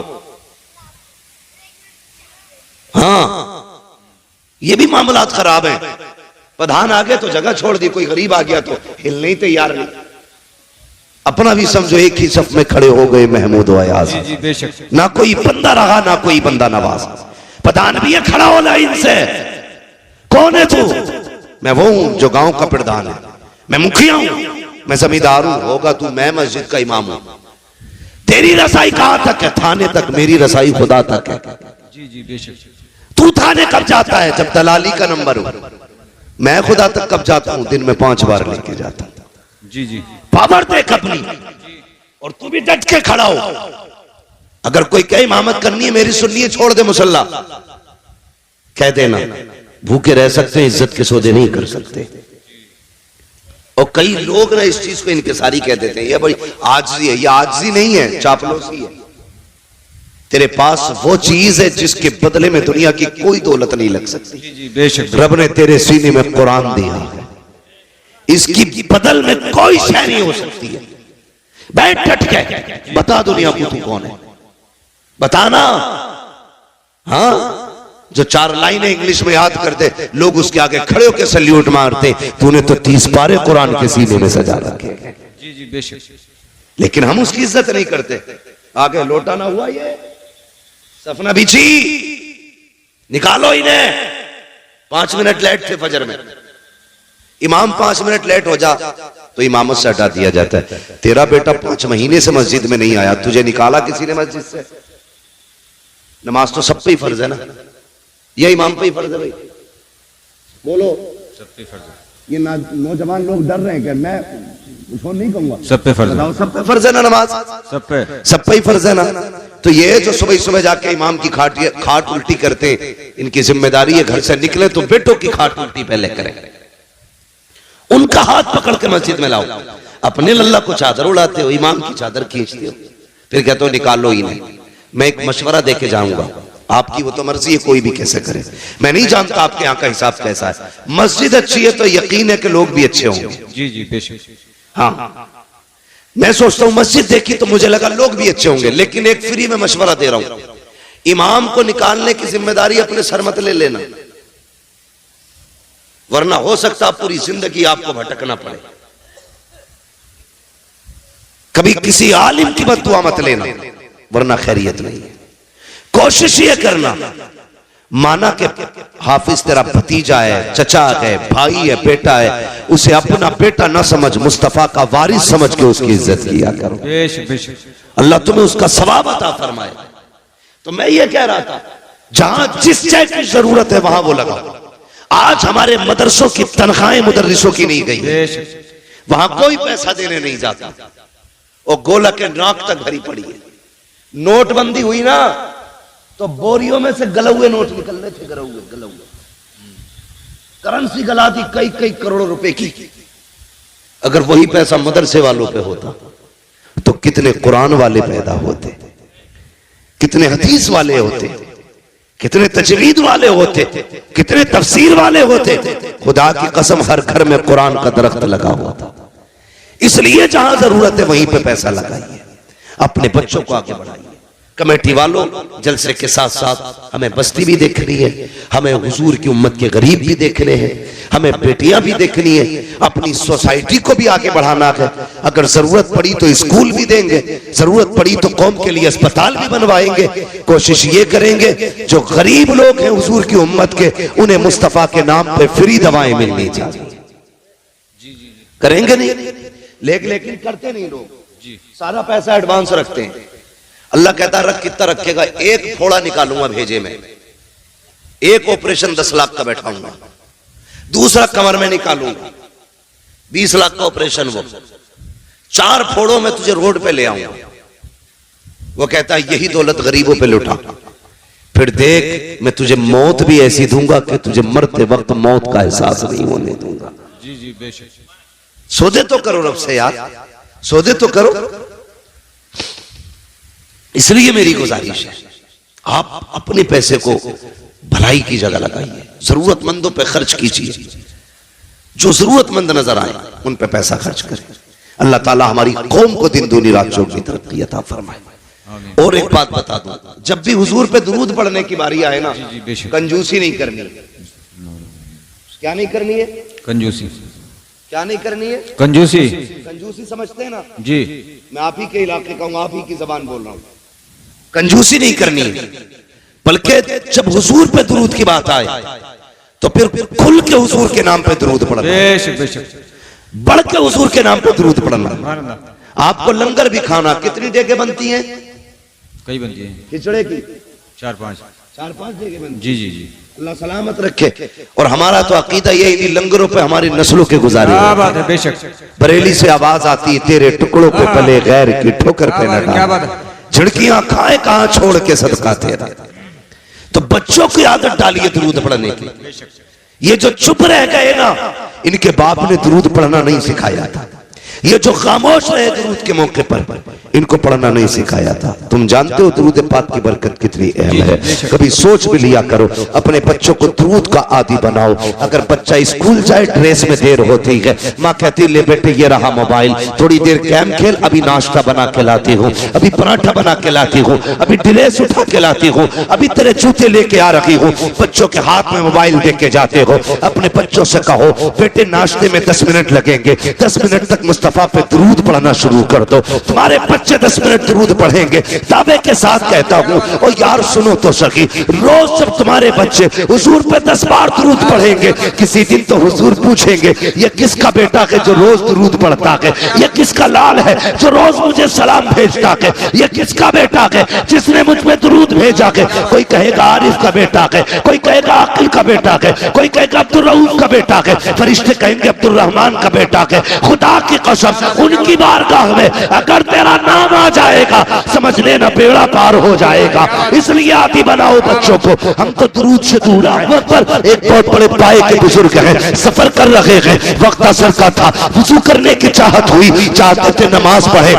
हाँ, ये भी मामलात खराब हैं। प्रधान आ गए तो जगह छोड़ दी, कोई गरीब आ गया तो हिलने ही तैयार नहीं। अपना भी समझो एक ही सफ में खड़े हो गए महमूद व अयाज। जी बेशक, ना कोई बंदा रहा ना कोई बंदा नवाज। प्रधान भी है खड़ा हो लाइन से, कौन है तू? मैं वो हूं जो गांव का प्रधान है, मैं मुखिया हूं, मैं जमींदार हूं। होगा तू, मैं मस्जिद का इमाम हूं। तेरी रसाई कहां तक है? थाने तक। मेरी रसाई खुदा तक है। जी बेशक। तू थाने कब जाता है? जब दलाली का नंबर हो। मैं खुदा तक कब जाता हूं? दिन में 5 बार लेके जाता हूं। जी पावर देख अपनी, और तू भी डट के खड़ा हो। अगर कोई कहे इमामत करनी है मेरी सुननी है, छोड़ दे मुसल्ला, कह देना। भूखे रह सकते हैं, इज्जत के सौदे नहीं कर सकते। और कई लोग ना इस चीज को इनकिसारी कह देते हैं, ये बड़ी आजिज़ी है। ये आजिज़ी नहीं है, चापलूसी है। तेरे पास वो चीज है जिसके बदले में दुनिया की कोई दौलत नहीं लग सकती। जी बेशक। रब ने तेरे सीने में कुरान दिया है, इसकी बदल में कोई शय नहीं हो सकती है। बैठ डट के बता दुनिया को तू कौन है, बताना। हाँ, जो 4 लाइनें इंग्लिश में याद करते लोग उसके आगे खड़े होकर सल्यूट मारते। तूने तो 30 पारे कुरान के सीने में सजा रखे। जी बेशक। लेकिन हम उसकी इज्जत नहीं करते। आगे लोटा ना हुआ, ये सफना बिछी, निकालो इन्हें। 5 मिनट लेट थे फजर में, इमाम 5 मिनट लेट हो जा तो इमामत से हटा दिया जाता है। तेरा बेटा 5 महीने से मस्जिद में नहीं आया, तुझे निकाला किसी ने मस्जिद से? नमाज तो सब पे ही फर्ज है ना, यह इमाम पे ही फर्ज है भाई। बोलो, सब पे फर्ज है। ये नौजवान लोग डर रहे हैं कि मैं उसको नहीं कहूंगा। सब पे फर्ज है, सब पे फर्ज है ना नमाज, सब पे ही फर्ज है ना। तो ये जो सुबह सुबह जाके इमाम की खाट उल्टी करते हैं, इनकी जिम्मेदारी है घर से निकले तो बेटों की खाट उल्टी पहले करें, उनका हाथ पकड़ के मस्जिद में लाओ। अपने लल्ला को चादर उड़ाते हो, इमाम की चादर खींचते हो, फिर कहते हो निकालो इन्हें। मैं एक मशवरा देके जाऊंगा, आपकी वो तो मर्जी है, कोई भी कैसे करे। मैं नहीं जानता आपके यहाँ का हिसाब कैसा है। मस्जिद अच्छी है तो यकीन है कि लोग भी अच्छे होंगे। जी जी बेशक। हाँ, मैं सोचता हूं मस्जिद देखी तो मुझे लगा लोग भी अच्छे होंगे, लेकिन एक फ्री में मशवरा दे रहा हूं, इमाम को निकालने की जिम्मेदारी अपने सर मत ले लेना, वरना हो सकता पूरी जिंदगी आपको भटकना पड़े। कभी किसी आलिम की बद्दुआ मत लेना, वरना खैरियत नहीं है। कोशिश ये करना, माना कि हाफिज तेरा भतीजा है, चचा है, भाई है, बेटा है, उसे अपना बेटा ना समझ, मुस्तफा का वारिस समझ के उसकी इज्जत किया करो। अल्लाह तुम्हें उसका सवाब अता फरमाए। तो मैं ये कह रहा था, जहां जिस चीज की जरूरत है वहां वो लगाओ। आज हमारे मदरसों की तनख्वाहें मुदर्रिसों की नहीं गई, वहां कोई पैसा देने नहीं जाता, और गोला के नाक तक भरी पड़ी है। नोटबंदी हुई ना तो बोरियों में से गले हुए नोट निकल रहे थे, गले हुए करेंसी गला दी कई कई करोड़ों रुपए की। अगर वही पैसा मदरसे वालों पे होता तो कितने कुरान वाले पैदा होते, कितने हदीस वाले होते, कितने तजवीद वाले होते, कितने तफसीर वाले होते। खुदा की कसम हर घर में कुरान का दरख्त लगा हुआ था। इसलिए जहां जरूरत है वहीं पे पैसा लगाइए, अपने बच्चों को आगे बढ़ाइए। कमेटी वालों, जलसे के साथ साथ हमें बस्ती भी देखनी है, हमें हुजूर की उम्मत के गरीब भी देखने हैं, हमें बेटियां भी देखनी है, अपनी सोसाइटी को भी आगे बढ़ाना है। अगर जरूरत पड़ी तो स्कूल भी देंगे, जरूरत पड़ी तो कौम के लिए अस्पताल भी बनवाएंगे। कोशिश ये करेंगे जो गरीब लोग हैं हुजूर की उम्मत के, उन्हें मुस्तफा के नाम पे फ्री दवाएं मिलनी चाहिए। करेंगे नहीं, लेकिन करते नहीं लोग, सारा पैसा एडवांस रखते हैं। अल्लाह कहता रख, कितना रखेगा? एक फोड़ा निकालूंगा भेजे में, एक ऑपरेशन 10 लाख का बैठाऊंगा, दूसरा कमर में निकालूंगा 20 लाख का ऑपरेशन, वो 4 फोड़ों में तुझे रोड पे ले आऊंगा। वो कहता है यही दौलत गरीबों पे लुटा, फिर देख मैं तुझे मौत भी ऐसी दूंगा कि तुझे मरते वक्त मौत का एहसास नहीं होने दूंगा। जी जी बेशक। सौदे तो करो रब से यार, सौदे तो करो। इसलिए मेरी गुजारिश है, आप अपने पैसे को भलाई की जगह लगाइए, जरूरतमंदों पे खर्च कीजिए, जो जरूरतमंद नजर आए उन पे पैसा खर्च करें। अल्लाह ताला हमारी कौम को दिन दूनी रात चौगुनी तरक्की अता फरमाए। और एक बात बता दूं, जब भी हुजूर पे दुरूद पढ़ने की बारी आए ना, कंजूसी नहीं करनी। क्या नहीं करनी है? कंजूसी। क्या नहीं करनी है? कंजूसी। कंजूसी समझते हैं ना जी? मैं आप ही के इलाके का हूं, आप ही की जबान बोल रहा हूं। कंजूसी नहीं करनी है, बल्कि जब हुजूर पे दुरूद की बात आए तो फिर खुल के हुजूर के नाम पे दुरूद पढ़ना, बढ़ के हुजूर के नाम पे दुरूद पढ़ना। आपको लंगर भी खाना, कितनी देगे बनती हैं? कई बनती हैं खिचड़े की, 4-5 देगे बनती। जी जी जी, अल्लाह सलामत रखे। और हमारा तो अकीदा ये, इन्हीं लंगरों पे हमारी नस्लों के गुजारे। बात है बेशक। बरेली से आवाज आती, तेरे टुकड़ों पे पले गैर की ठोकर पे न डाल, झिड़कियां खाए कहां छोड़ के सदका तेरा। तो बच्चों की आदत डालिए दुरूद पढ़ने की। ये जो चुप रह गए ना, इनके बाप ने दुरूद पढ़ना नहीं सिखाया था। ये जो खामोश रहे दुरूद के मौके पर, इनको पढ़ना नहीं सिखाया था। तुम जानते हो दुरूद पाक की बरकत कितनी अहम है। कभी सोच भी लिया करो, अपने बच्चों को दुरूद का आदी बनाओ। अगर बच्चा स्कूल जाए, ड्रेस में देर होती है, माँ कहती ले बेटे ये रहा मोबाइल, थोड़ी देर गेम खेल, अभी नाश्ता बना के लाती हूँ, अभी पराठा बना के लाती हूँ, अभी ड्रेस उठा के लाती हूँ, अभी तेरे जूते लेके आ रही हूँ। बच्चों के हाथ में मोबाइल दे के जाते हो। अपने बच्चों से कहो बेटे नाश्ते में 10 मिनट लगेंगे, 10 मिनट तक मुस्तफा पे दुरूद पढ़ना शुरू कर दो। तुम्हारे बच्चे 10 मिनट दुरूद पढ़ेंगे। दावे के साथ कहता हूँ, और यार सुनो तो सही, रोज जब तुम्हारे बच्चे हुजूर पे 10 बार दुरूद पढ़ेंगे, किसी दिन तो हुजूर पूछेंगे ये किसका बेटा है जो रोज दुरूद पढ़ता है, ये किसका लाल है जो रोज मुझे सलाम भेजता है, ये किसका बेटा है जिसने मुझ पे दुरूद भेजा है। कोई कहेगा आरिफ का बेटा है, कोई कहेगा अकील का बेटा है, कोई कहेगा अब्दुल रऊफ का बेटा है, फरिश्ते कहेंगे अब्दुल रहमान का बेटा है। खुदा की कसम उनकी बारगाह में अगर तेरा नाम आ जाएगा, समझ लेना बेड़ा पार हो जाएगा। इसलिए आदि बनाओ बच्चों को। हम तो दुरूद से दूर पर एक बहुत बड़े पाए के बुजुर्ग हैं, सफर कर रहे हैं, वक्त असर का था, वुजू करने की चाहत हुई, चाहते थे नमाज पढ़े,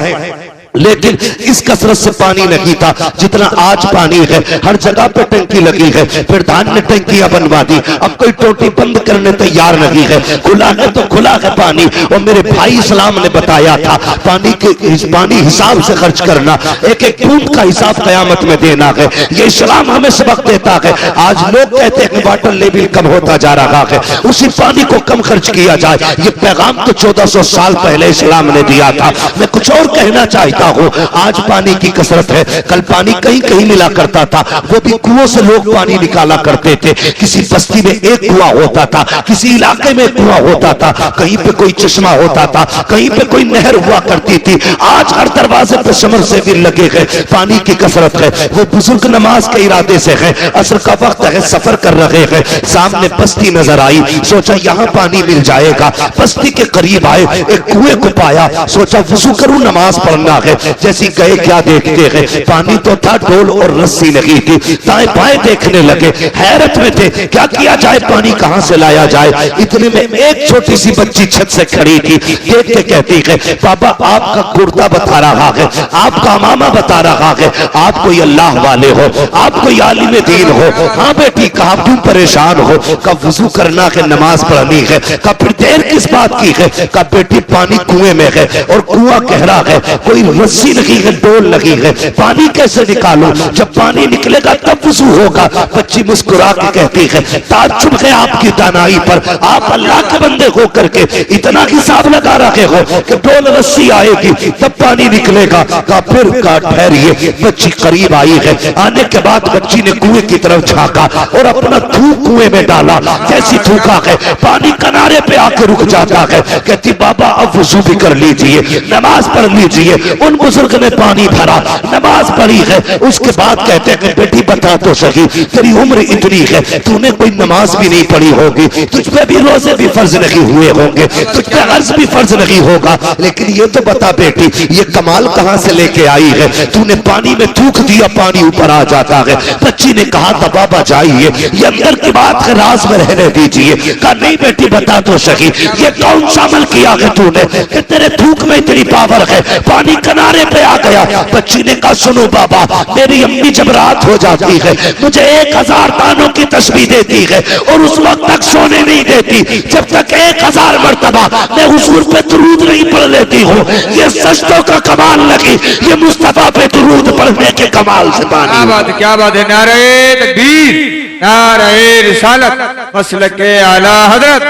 लेकिन इस कसरत से पानी नहीं था जितना आज पानी है। हर जगह पे टंकी लगी है, प्रधान ने टंकियां बनवा दी, अब कोई टोटी बंद करने तैयार नहीं है, खुला है तो खुला है पानी। और मेरे भाई इस्लाम ने बताया था पानी हिसाब से खर्च करना, एक एक बूंद का हिसाब कयामत में देना है। ये इस्लाम हमें सबक देता है। आज लोग कहते हैं कि वाटर लेवल कम होता जा रहा है, उसी पानी को कम खर्च किया जाए। ये पैगाम तो 1400 साल पहले इस्लाम ने दिया था। मैं कुछ और कहना चाहता हूं, आज पानी की कसरत है, कल पानी कहीं कहीं मिला करता था, वो भी कुओं से लोग पानी निकाला करते थे। किसी बस्ती में एक कुआं होता था, किसी इलाके में कुआं होता था, कहीं पे कोई चश्मा होता था, कहीं पे कोई नहर हुआ करती थी। आज हर दरवाजे पे समर से भी लगे गए। पानी की कसरत है। वो बुजुर्ग नमाज के इरादे से है, असर का वक्त है, सफर कर रहे हैं, सामने बस्ती नजर आई, सोचा यहां पानी मिल जाएगा। बस्ती के करीब आए, एक कुएं को पाया, सोचा वुजू करूं, नमाज पढ़ना है। जैसी गए क्या देखते हैं, पानी तो था, डोल और रस्सी लगी थी। दाएं बाएं देखने लगे, हैरत में थे, क्या किया जाए, पानी कहां से लाया जाए। इतने में एक छोटी सी बच्ची छत से खड़ी थी, देख के कहती है, बाबा आपका कुर्ता बता रहा है, आपका मामा बता रहा है, आप कोई अल्लाह वाले हो, आप कोई आलिम दीन हो। हाँ बेटी, कहा क्यों परेशान हो, कब वुजू करना है, नमाज पढ़नी है, कब फिर देर किस बात की है, कब बेटी पानी कुएं में है और कुआं गहरा है, कोई रस्सी लगी है, डोल लगी है, पानी कैसे निकालूं, जब पानी निकलेगा तब वुजू होगा। बच्ची मुस्कुरा के कहती है, ताज्जुब है आपकी दानाई पर, आप अल्लाह के बंदे हो करके इतना हिसाब लगा रहे हो कि डोल रस्सी आएगी तब पानी निकलेगा। का फिर का ठहरिए, बच्ची करीब आई है, आने के बाद बच्ची ने कुएं की तरफ झांका और अपना थूक कुएं में डाला। जैसी थूका है, पानी किनारे पे आके रुक जाता है। कहती बाबा अब वुजू भी कर लीजिए, नमाज पढ़ लीजिए। उन बुजुर्ग ने पानी भरा, नमाज पढ़ी है। उसके बाद कहते हैं, बेटी बता तो सही, तेरी उम्र इतनी है, तूने कोई नमाज भी नहीं पढ़ी होगी, तुझ पे भी रोजे भी फर्ज नहीं हुए होंगे, तुझ पे अर्ज भी फर्ज नहीं होगा, लेकिन ये तो बता बेटी, ये कमाल कहां से लेके आई है, तूने पानी में थूक दिया, पानी ऊपर आ जाता है। बच्ची ने कहा था बाबा जाइए, ये अंदर की बात है, राज में रहने दीजिए। कहा नहीं बेटी बता तो सही, ये कौन सा अमल किया है तूने कि तेरे थूक में इतनी पावर है, पानी किनारे पे आ गया। बच्ची ने कहा सुनो बाबा, मेरी अम्मी जब रात हो जाती है मुझे 1000 दानों की तस्बीह देती है और उस वक्त तक सोने नहीं देती जब तक 1000 मर्तबा मैं हुजूर पे दुरूद नहीं पढ़ लेती हूँ। ये सजदों का कमाल लगी, ये मुस्तफा पे दुरूद पढ़ने के कमाल से पानी। क्या बात है, नारे तकबीर, नारे रिसालत, मसलके आला हजरत,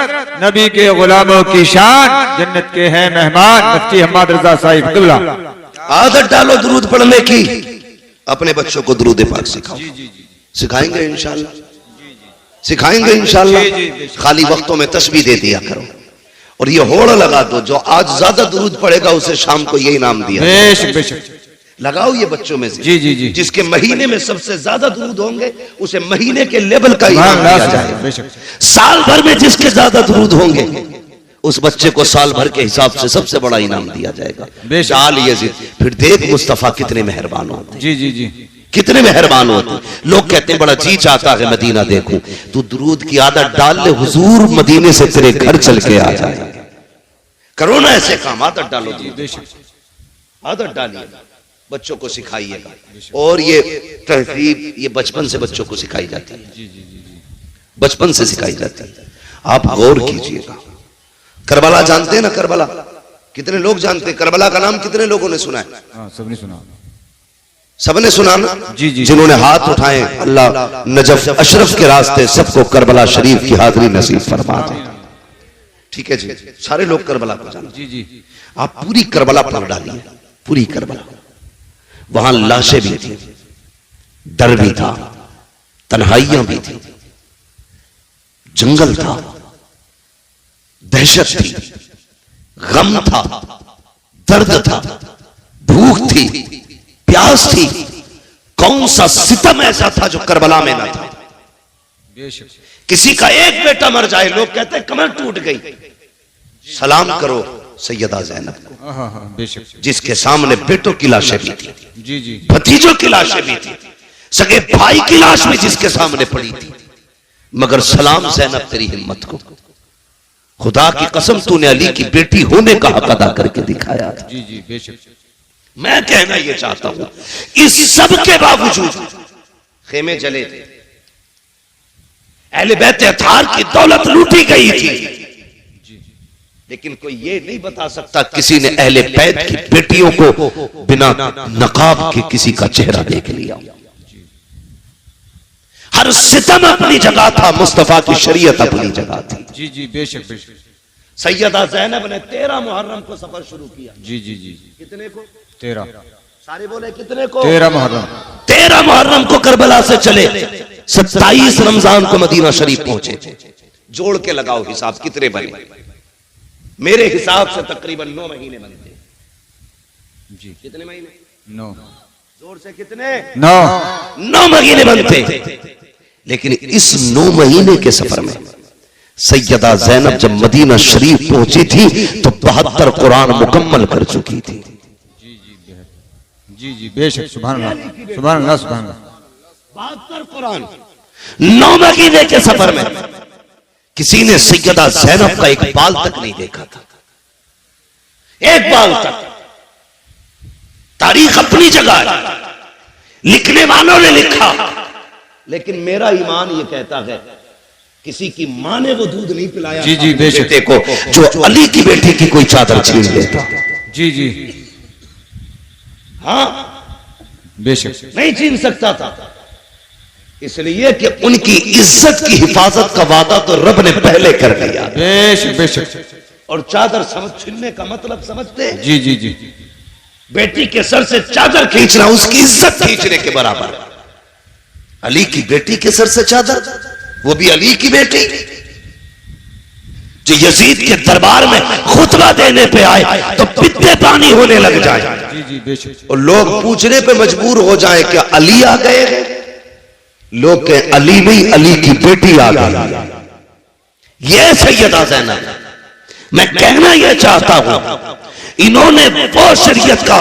नबी के गुलामों की शान, जन्नत के हैं मेहमान, मुफ्ती हम्मद रजा साहिब किबला। आदत डालो दुरूद पढ़ने की, अपने बच्चों को दुरूद पाक सिखाओ। सिखाएंगे इंशाल्लाह, सिखाएंगे इंशाल्लाह। खाली वक्तों में तस्बीह दे दिया करो और ये होड़ लगा दो, जो आज ज्यादा दुरूद पढ़ेगा उसे शाम को ये इनाम दिया। बेशक बेशक लगाओ ये बच्चों में से। जी जी जी, जिसके महीने में सबसे ज्यादा दुरूद होंगे उसे महीने के लेवल का इनाम दिया जाएगा। साल भर में जिसके ज्यादा दुरूद होंगे उस बच्चे को साल भर के हिसाब से सबसे बड़ा इनाम दिया जाएगा। चाल यजीद, फिर देख मुस्तफा कितने मेहरबान होते। जी जी जी, कितने मेहरबान होते। लोग कहते हैं बड़ा जी चाहता है मदीना देखूं, तू दुरूद की आदत डाल ले, हुजूर मदीने से तेरे घर चल के आ जाए। करो ना ऐसे काम, आदत डालो, आदत डालिए, बच्चों को सिखाइएगा। और ये तहजीब ये बचपन से बच्चों को सिखाई जाती है, बचपन से सिखाई जाती है। आप गौर कीजिएगा। करबला जानते हैं ना, करबला कितने लोग जानते हैं? करबला का नाम कितने लोगों ने सुना है? सबने सुना, सबने सुना ना? जी जी, जिन्होंने हाथ उठाए, अल्लाह नजफ अशरफ के रास्ते सबको करबला शरीफ की हाजिरी नसीब फरमा दे। ठीक है जी, सारे लोग करबला को जानते। जी जी, आप पूरी करबला पढ़ डालिए, पूरी करबला। वहां लाशें भी थी, डर भी था, तन्हाइयां भी थी, जंगल था, दहशत थी, गम था, दर्द था, भूख थी, प्यास थी। कौन सा सितम ऐसा था जो करबला में ना था? किसी का एक बेटा मर जाए, लोग कहते हैं कमर टूट गई। सलाम करो सैयदा ज़ैनब को, जिसके सामने बेटों की लाशें भी थी, जी जी, भतीजों की लाशें भी थी, सगे भाई की लाश भी जिसके सामने पड़ी थी। मगर सलाम ज़ैनब तेरी हिम्मत को, खुदा की कसम तूने अली की बेटी होने का हक अदा करके दिखाया। जी जी, बेशक। मैं कहना यह चाहता हूं, इस सब के बावजूद खेमे जले थे, अहले बैत अतार की दौलत लूटी गई थी, लेकिन कोई ये नहीं बता सकता किसी ने अहले बैत की बेटियों को बिना नकाब के किसी का चेहरा देख लिया। हर सितम अपनी जगह था, मुस्तफा की शरीयत अपनी जगह थी। जी जी बेशक बेशक। सैयदा ज़ैनब ने 13 मुहर्रम को सफर शुरू किया। जी जी जी। कितने को? 13। सारे बोले कितने को? 13 मुहर्रम। 13 मुहर्रम को करबला से चले, 27 रमजान को मदीना शरीफ पहुंचे। जोड़ के लगाओ हिसाब कितने बने? मेरे हिसाब से तकरीबन 9 महीने बनते। जी कितने महीने? 9। जोर से कितने? 9 महीने बनते। लेकिन इस 9 महीने के सफर में सैयदा ज़ैनब जब मदीना शरीफ पहुंची थी तो 72 कुरान मुकम्मल कर चुकी थी। जी जी बेशक। सुभान अल्लाह सुभान अल्लाह सुभान अल्लाह। 72 कुरान 9 महीने के सफर में किसी ने सैयदा ज़ैनब का एक बाल तक नहीं देखा था, एक बाल तक। तारीख अपनी जगह है, लिखने वालों ने लिखा, लेकिन मेरा ईमान ये कहता है किसी की मां ने वो दूध नहीं पिलाया। जी जी बेशक। बेटे को जो अली की बेटी की कोई चादर छीन लेता। जी जी हाँ बेशक। नहीं छीन सकता था, इसलिए कि उनकी इज्जत की हिफाजत का वादा तो रब ने पहले कर दिया। बेशक बेशक। और चादर समझ छीनने का मतलब समझते? जी जी जी। बेटी के सर से चादर खींचना उसकी इज्जत खींचने के बराबर। अली की बेटी के सर से चादर, वो भी अली की बेटी जो यजीद के दरबार में खुतबा देने पे आए तो पित्ते पानी होने लग जाए। जी जी बेशक। और लोग पूछने पे मजबूर हो जाए क्या अली आ गए? लोग कहे अली नहीं, अली की बेटी आ गई। ये सैयदा ज़ैनब। मैं कहना यह चाहता हूं, इन्होंने वो शरीयत का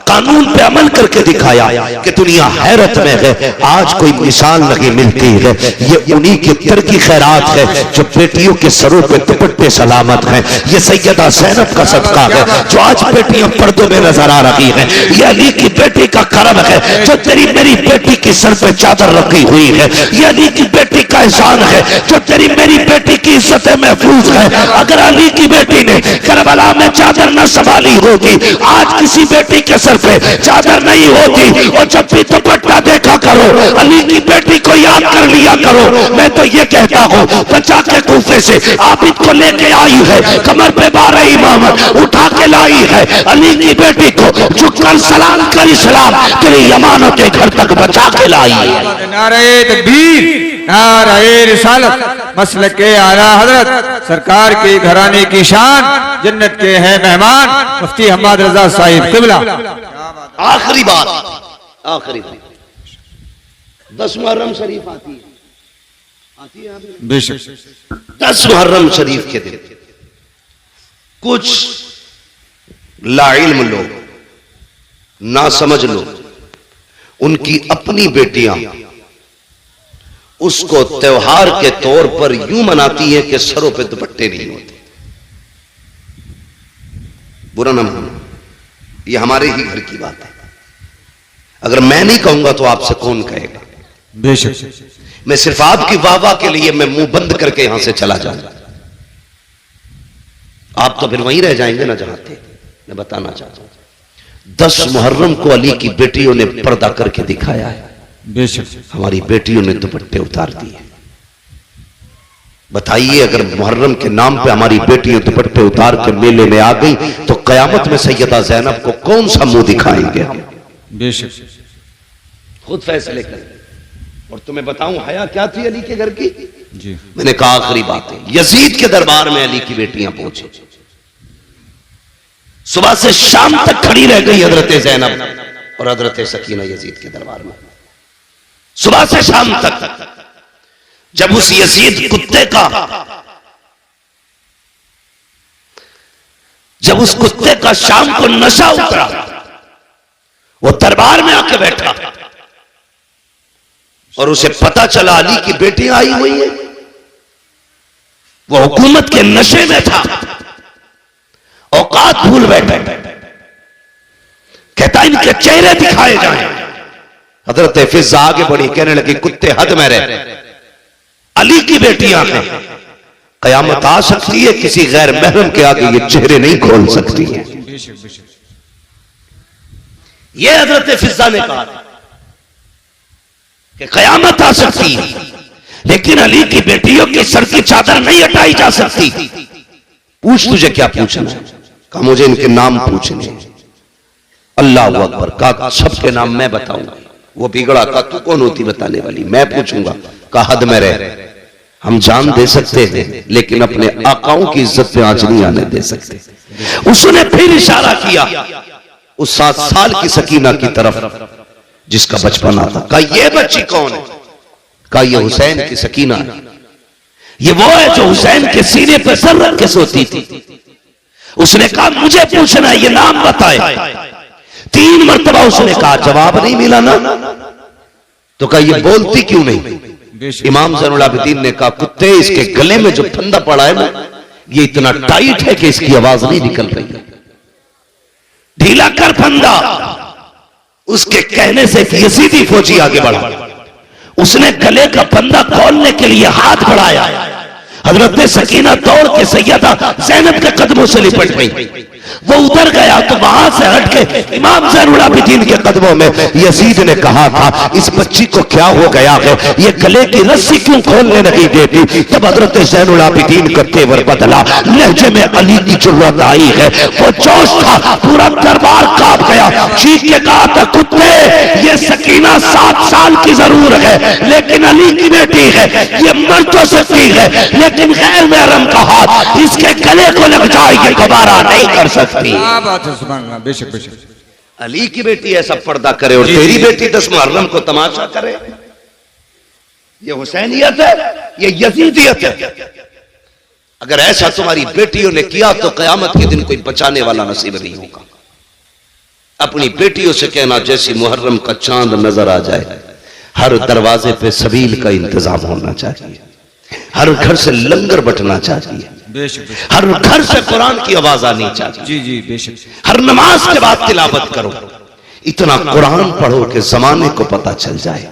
कानून पे अमल करके दिखाया कि दुनिया हैरत में है। आज कोई मिसाल नहीं मिलती है। ये उन्हीं की तरकी खैरात है जो बेटियों के सरों पे दुपट्टे सलामत हैं। ये सैयदा ज़ैनब का सदका है जो आज बेटियां पर्दों में नजर आ रही हैं। ये अली की बेटी का करम है जो तेरी मेरी बेटी के सर पे चादर रखी हुई है। ये अली की बेटी का एहसान है जो तेरी मेरी बेटी की इज्जत महफूज है। अगर अली की बेटी ने करबला में चादर न संभाली होगी, आज किसी बेटी के सर पे चादर नहीं होती। और जब भी दुपट्टा देखा करो, अली की बेटी को याद कर लिया करो। मैं तो ये कहता हूँ, बचा के कूफे से आबिद को लेके आई है, कमर पे 12 इमाम उठा के लाई है। अली की बेटी को झुककर सलाम कर इस्लाम तेरी यमानों के घर तक बचा के लाई है। नारे तकबीर, नारे रिसालत, मसलक के आला हजरत सरकार के घराने की शान, जन्नत के हैं मेहमान मुफ्ती हम्माद रजा साहिब किबला। आखिरी बात, आखिरी बात, 10 मुहर्रम शरीफ आती है बेशक। 10 मुहर्रम शरीफ के दिन कुछ लाइल्म लोग, ना समझ लोग, उनकी अपनी बेटियां उसको त्योहार के तौर पर यूं मनाती है कि सरों पे दुपट्टे नहीं होते। बुरा ना मानो, ये हमारे ही घर की बात है। अगर मैं नहीं कहूंगा तो आपसे कौन कहेगा? बेशक। मैं सिर्फ आपकी वाहवाह के लिए मैं मुंह बंद करके यहां से चला जाऊंगा, आप तो फिर वहीं रह जाएंगे ना जहां थे। मैं बताना चाहता हूं, 10 मुहर्रम को अली की बेटियों ने पर्दा करके दिखाया है। बेशक। हमारी बेटियों ने दुपट्टे उतार दिए। बताइए, अगर मुहर्रम के नाम पे हमारी बेटियां दुपट्टे उतार के मेले में आ गई तो कयामत में सैयदा ज़ैनब को कौन सा मुंह दिखाएंगे हम? बेशक। खुद फैसले करें। और तुम्हें बताऊं हया क्या थी अली के घर की? जी। मैंने कहा आखिरी बात है, यजीद के दरबार में अली की बेटियां पहुंची, सुबह से शाम तक खड़ी रह गई हजरत ज़ैनब और हजरत सकीना यजीद के दरबार में, सुबह से शाम तक। जब उस यजीद कुत्ते का, जब उस कुत्ते का शाम को नशा उतरा, वो दरबार में आके बैठा और उसे पता चला अली की बेटियां आई हुई है, वो हुकूमत के नशे में था, औकात भूल बैठे। कहता का इनके चेहरे दिखाए जाएं। हजरत फिजा आगे बढ़ी, कहने लगी कुत्ते हद में रहे, अली की बेटियां हैं, कयामत आ सकती है, किसी गैर महरम के आगे ये चेहरे नहीं खोल सकती है। ये हजरत फिजा ने कहा कि कयामत आ सकती है, लेकिन अली की बेटियों की सर की चादर नहीं हटाई जा सकती। पूछ, तुझे क्या पूछना? कहा मुझे इनके नाम पूछने। अल्लाह अकबर। कहा सबके नाम मैं बताऊंगा। वो बिगड़ा, कहा तू कौन होती बताने वाली, मैं पूछूंगा। कहा हद में रह, हम जान दे सकते हैं लेकिन अपने आकाओं की इज्जत पे आंच नहीं आने दे सकते। उसने फिर इशारा किया उस 7 साल की सकीना की तरफ जिसका बचपन आता। कहा ये बच्ची कौन है? कहा ये हुसैन की सकीना है, ये वो है जो हुसैन के सीने पर सर रख के सोती थी। उसने कहा मुझे पूछना है, ये नाम बताए। 3 मरतबा उसने कहा, जवाब नहीं मिला ना। तो कहा ये बोलती क्यों नहीं? इमाम ज़ैनुल आबिदीन ने कहा कुत्ते, इसके गले में जो फंदा पड़ा है ना, ये इतना टाइट है कि इसकी आवाज नहीं निकल रही है। ढीला कर फंदा। उसके कहने से यजीदी फौजी आगे बढ़ा, उसने गले का फंदा खोलने के लिए हाथ बढ़ाया। हजरत सकीना दौड़ के सैयदा ज़ैनब के कदमों से लिपट गई। वो उधर गया तो वहां से हटके इमाम ज़ैनुल आबिदीन के कदमों में यजीद ने कहा था इस बच्ची को क्या हो गया है, ये गले की रस्सी क्यों खोलने नहीं देती? तब हजरत ज़ैनुल आबिदीन का तेवर बदला, लहजे में अली की जुर्रत आई है। वो जोश था, पूरा दरबार कांप गया। चीख के कहा था कुत्ते, ये सकीना 7 साल की जरूर है लेकिन अली की बेटी है, ये मर तो सकती है लेकिन गैर महरम का हाथ इसके गले को लग जाए, ये दोबारा नहीं कर सकती। बात है, सुभान अल्लाह। बेशक बेशक। अली की बेटी ऐसा पर्दा करे और तेरी बेटी 10 मुहर्रम को तमाशा करे, ये हुसैनियत है, ये यजीदियत है। अगर ऐसा तुम्हारी बेटियों ने किया तो कयामत के दिन कोई बचाने वाला नसीब नहीं होगा। अपनी बेटियों से कहना जैसी मुहर्रम का चांद नजर आ जाए, हर दरवाजे पे सबील का इंतजाम होना चाहिए, हर घर से लंगर बटना चाहिए, हर घर से कुरान की आवाज आनी चाहिए। जी जी बेशक। हर नमाज के बाद तिलावत करो, इतना कुरान पढ़ो कि जमाने को पता चल जाए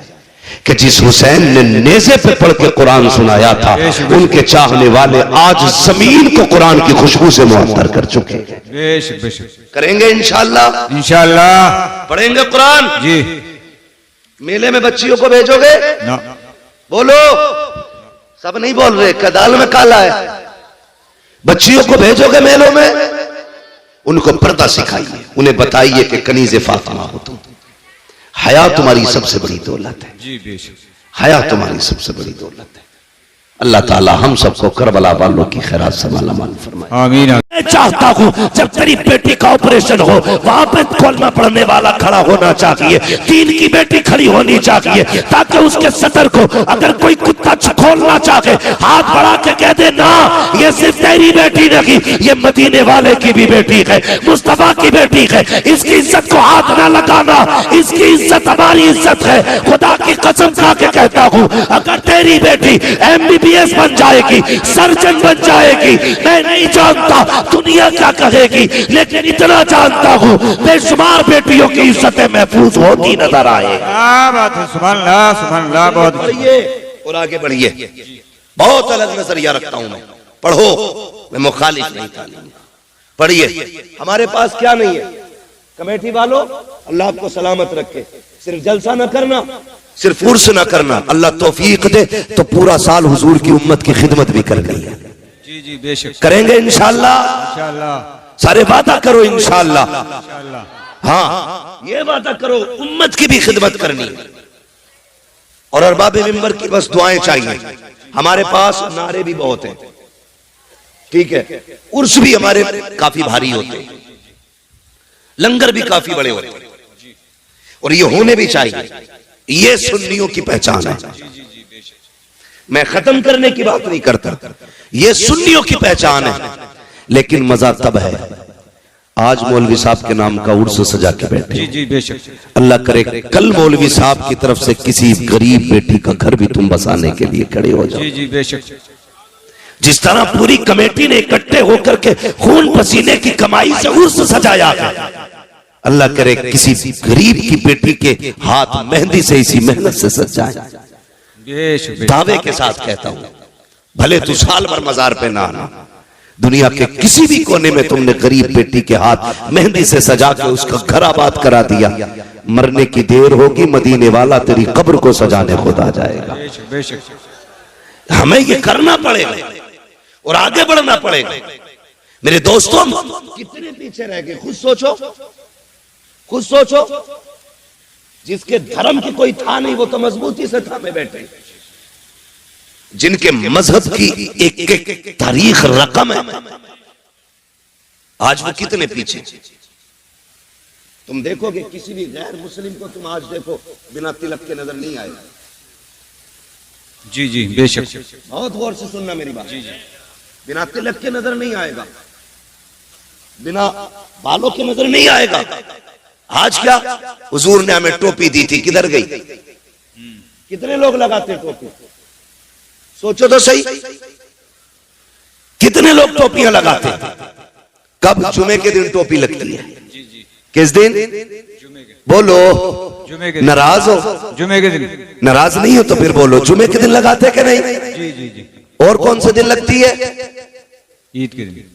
कि जिस हुसैन ने नेज़े पे पढ़ के कुरान सुनाया था, उनके चाहने वाले आज जमीन को कुरान की खुशबू से मुअत्तर कर चुके हैं। बेशक बेशक। करेंगे इंशाअल्लाह, इंशाअल्लाह पढ़ेंगे कुरान। जी। मेले में बच्चियों को भेजोगे ना? बोलो, सब नहीं बोल रहे, कदाल में काला है। बच्चियों को भेजोगे मेलों में, उनको पर्दा सिखाइए, उन्हें बताइए कि कनीज़े फातिमा हो तुम। हया तुम्हारी सबसे बड़ी दौलत है। जी बेशक। हया तुम्हारी सबसे बड़ी दौलत है। अल्लाह ताला हम सबको करबला वालों की खैरात से मालामाल फरमाए। आमीन। मैं चाहता हूँ जब तेरी बेटी का ऑपरेशन हो वहां पे कलमा पढ़ने वाला खड़ा होना चाहिए, 3 की बेटी खड़ी होनी चाहिए, ताकि उसके सतर को अगर कोई कुत्ता खोलना चाहे हाथ बढ़ा के कह दे ना, ये सिर्फ तेरी बेटी नहीं, ये मदीने वाले की भी बेटी है, मुस्तफा की बेटी है, इसकी इज्जत को हाथ ना लगाना, इसकी इज्जत हमारी इज्जत है। खुदा की कसम खा के कहता हूँ अगर तेरी बेटी MBBS बन जाएगी, सर्जन बन जाएगी, मैं नहीं जानता दुनिया क्या कहेगी, लेकिन इतना जानता हूँ बेशुमार बेटियों की इज्जतें महफूज होती नजर आए। क्या बात है, सुभान अल्लाह सुभान अल्लाह। बहुत बढ़िए और आगे बढ़िए। बहुत अलग नजरिया रखता हूं मैं, पढ़ो, मैं मुखालिफ नहीं तालीम। पढ़िए। हमारे पास क्या नहीं है कमेटी वालों, अल्लाह आपको सलामत रखे, सिर्फ जलसा न करना, सिर्फ उर्स न करना, अल्लाह तौफीक दे तो पूरा साल हुजूर की उम्मत की खिदमत भी करनी है। जी जी बेशक। करेंगे इंशाअल्लाह। इंशाअल्लाह। सारे वादा करो इंशाअल्लाह। इंशाअल्लाह। हाँ ये वादा करो उम्मत की भी खिदमत करनी है। और अरबाबे मिंबर की बस दुआएं चाहिए। हमारे पास नारे भी बहुत हैं, ठीक है, उर्स भी हमारे काफी भारी होते हैं, लंगर भी काफी बड़े होते हैं, और ये होने भी चाहिए। ये सुन्नियों की पहचान है। मैं खत्म करने की बात नहीं करता, ये सुन्नियों की पहचान है। लेकिन मजा तब है आज मौलवी साहब के नाम का उर्स सजा के बैठे। जी जी बेशक। अल्लाह करे कल मौलवी साहब की तरफ से किसी गरीब बेटी का घर भी तुम बसाने के लिए खड़े हो जाओ। जी जी बेशक। जिस तरह पूरी कमेटी ने इकट्ठे होकर के खून पसीने की कमाई से उर्स सजाया है, अल्लाह करे किसी गरीब की बेटी के हाथ मेहंदी से इसी मेहनत से सज जाए। दावे के साथ कहता हूं, भले तू साल भर मजार पे ना आना, दुनिया के किसी भी कोने में तुमने गरीब बेटी के हाथ मेहंदी से सजा के उसका घर आबाद करा दिया, मरने की देर होगी मदीने वाला तेरी कब्र को सजाने खुद आ जाएगा। हमें ये करना पड़ेगा और आगे बढ़ना पड़ेगा। मेरे दोस्तों, कितने पीछे रह गए, खुद सोचो, खुद सोचो। जिसके धर्म की कोई था नहीं वो तो मजबूती से थामे बैठे, जिनके मजहब की एक एक तारीख रकम है, आज वो कितने पीछे। तुम देखोगे किसी भी गैर मुस्लिम को, तुम आज देखो बिना तिलक के नजर नहीं आएगा। जी जी बेशक, बहुत गौर से सुनना मेरी बात। जी जी, बिना तिलक के नजर नहीं आएगा, बिना बालों के नजर नहीं आएगा। आज क्या हुजूर ने हमें टोपी दी थी, किधर गई? कितने लोग लगाते टोपी? सोचो तो सही, कितने लोग टोपियां लगाते? कब? जुमे के दिन टोपी लगती है। किस दिन? बोलो, नाराज हो? जुमे के दिन। नाराज नहीं हो तो फिर बोलो, जुमे के दिन लगाते कि नहीं? जी जी जी। और कौन से दिन लगती है? ईद के दिन।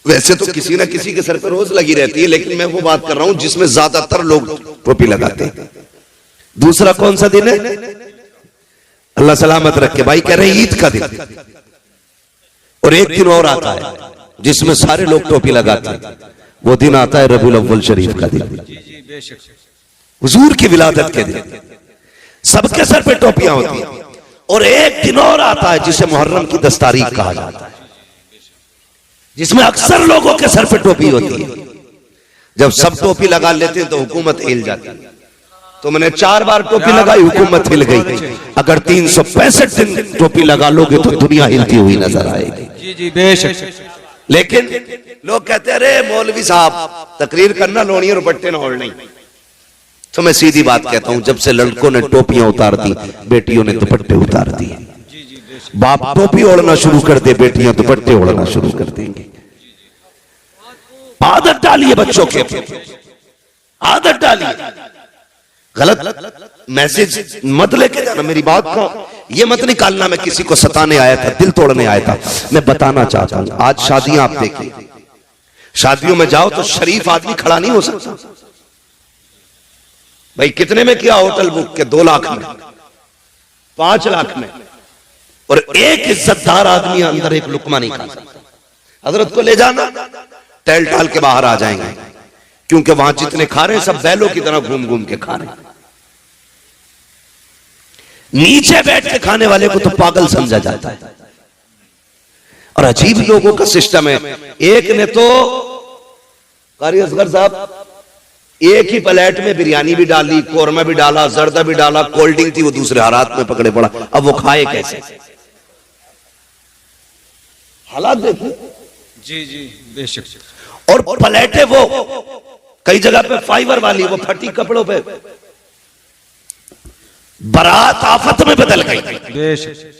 वैसे तो किसी ना किसी के सर पर रोज लगी रहती है, लेकिन मैं वो बात कर रहा हूं जिसमें ज्यादातर लोग टोपी लगाते हैं। दूसरा कौन सा दिन है? अल्लाह सलामत रखे भाई, कह रहे हैं ईद का दिन। और एक दिन और आता है जिसमें सारे लोग टोपी लगाते हैं, वो दिन आता है रबीउल अव्वल शरीफ का दिन, हुजूर की विलादत के दिन। सबके सर पे टोपियां होती हैं। और एक दिन और आता है जिसे मुहर्रम की 10 तारीख कहा जाता है, जिसमें अक्सर लोगों के सर पे टोपी होती है। जब सब टोपी लगा लेते हैं तो हुकूमत हिल जाती है। तो मैंने 4 बार टोपी लगाई, हुकूमत हिल गई। अगर 365 दिन टोपी लगा लोगे तो दुनिया हिलती हुई नजर आएगी। जी जी बेशक। लेकिन लोग कहते हैं, अरे मौलवी साहब तकरीर करना, लोनी और दुपट्टे न ओढ़ने। तो मैं सीधी बात कहता हूं, जब से लड़कों ने टोपियां उतार दी, बेटियों ने दुपट्टे उतार दिए। बाप टोपी ओढ़ना शुरू कर दे, बेटियां दुपट्टे ओढ़ना शुरू कर देंगे। आदत डालिए बच्चों के, आदत डालिए। गलत मैसेज मत लेके जाना, मेरी बात का ये मत निकालना मैं किसी को सताने आया था, दिल तोड़ने आया था। मैं बताना चाहता हूं, आज शादियां आप देखिए, शादियों में जाओ तो शरीफ आदमी खड़ा नहीं हो सकता। भाई कितने में किया होटल बुक के? 2 लाख में, 5 लाख में। और एक इज्जतदार आदमी अंदर एक लुकमा नहीं खा सकता। हजरत को ले जाना, टहल टाल के बाहर आ जाएंगे, क्योंकि वहां जितने खा रहे हैं सब बैलों की तरह घूम घूम के खा रहे हैं। नीचे बैठ के खाने वाले को तो पागल समझा जाता है। और अजीब लोगों का सिस्टम है। एक ने तो कारी असगर साहब एक ही प्लेट में बिरयानी भी डाली, कोरमा भी डाला, जर्दा भी डाला, कोल्ड ड्रिंक थी, वो दूसरे हालात में पकड़े पड़ा। अब वो खाए कैसे? हालात देखो। जी जी बेशक। और प्लेटें वो कई जगह पे फाइबर वाली, वो फटी कपड़ों पे। बारात आफत में बदल गई। बेशक।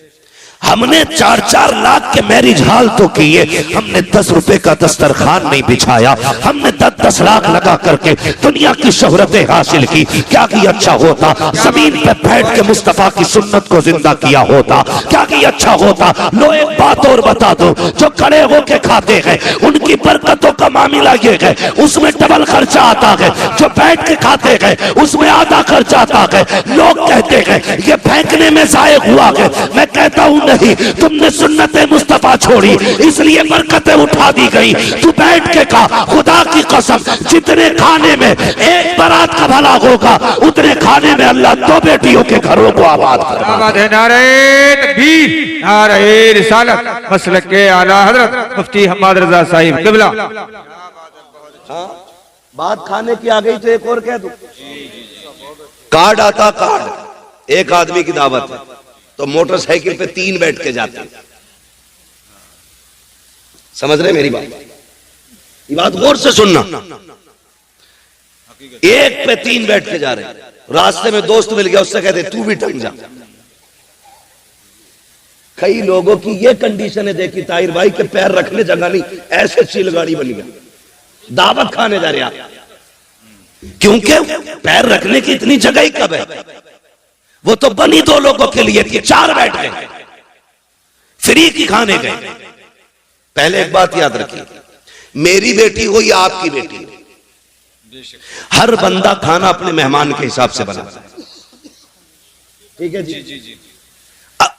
हमने 4-4 लाख के मैरिज हाल तो किए, हमने 10 रुपए का दस्तरखान नहीं बिछाया। हमने 10-10 लाख लगा करके दुनिया की शोहरतें हासिल की। क्या कि अच्छा होता जमीन पे बैठ के मुस्तफा की सुन्नत को जिंदा किया होता। क्या कि अच्छा होता। लो एक बात और बता दो, जो खड़े होके खाते हैं उनकी बरकतों का मामला ये है, उसमें डबल खर्चा आता है। जो बैठ के खाते हैं उसमें आधा खर्चा आता है। लोग कहते हैं ये फेंकने में जायक हुआ है। मैं कहता हूं नहीं, तुमने सुन्नते मुस्तफा छोड़ी इसलिए बरकतें उठा दी गई। तू बैठ के खा, खुदा की कसम जितने खाने में एक बारात का भला होगा उतने खाने में अल्लाह 2 बेटियों के घरों को आबाद करेगा। नारे तकबीर, नारे रिसालत, मसलक के आला हजरत मुफ्ती हम्माद रजा साहिब किबला। बात खाने की आ गई तो एक और कह दूं, कार्ड आता, कार्ड एक आदमी की दावत है तो मोटरसाइकिल पे 3 बैठ के जाते हैं। समझ रहे मेरी बात? ये बात गौर से सुनना। एक पे 3 बैठ के जा रहे हैं। रास्ते में दोस्त मिल गया, उससे कहते तू भी टंग जा। कई लोगों की ये कंडीशन है देखी ताहिर भाई के पैर रखने जगह नहीं, ऐसे चिलगाड़ी बन गया। दावत खाने जा रहे आप, क्योंकि पैर रखने की इतनी जगह ही कब है? वो तो बनी 2 लोगों के लिए थी, 4 बैठ गए, फ्री की खाने गए। पहले एक बात याद रखिए, मेरी बेटी हो या आपकी बेटी हो, हर बंदा खाना अपने मेहमान के हिसाब से बनाता है, ठीक है जी? जी जी।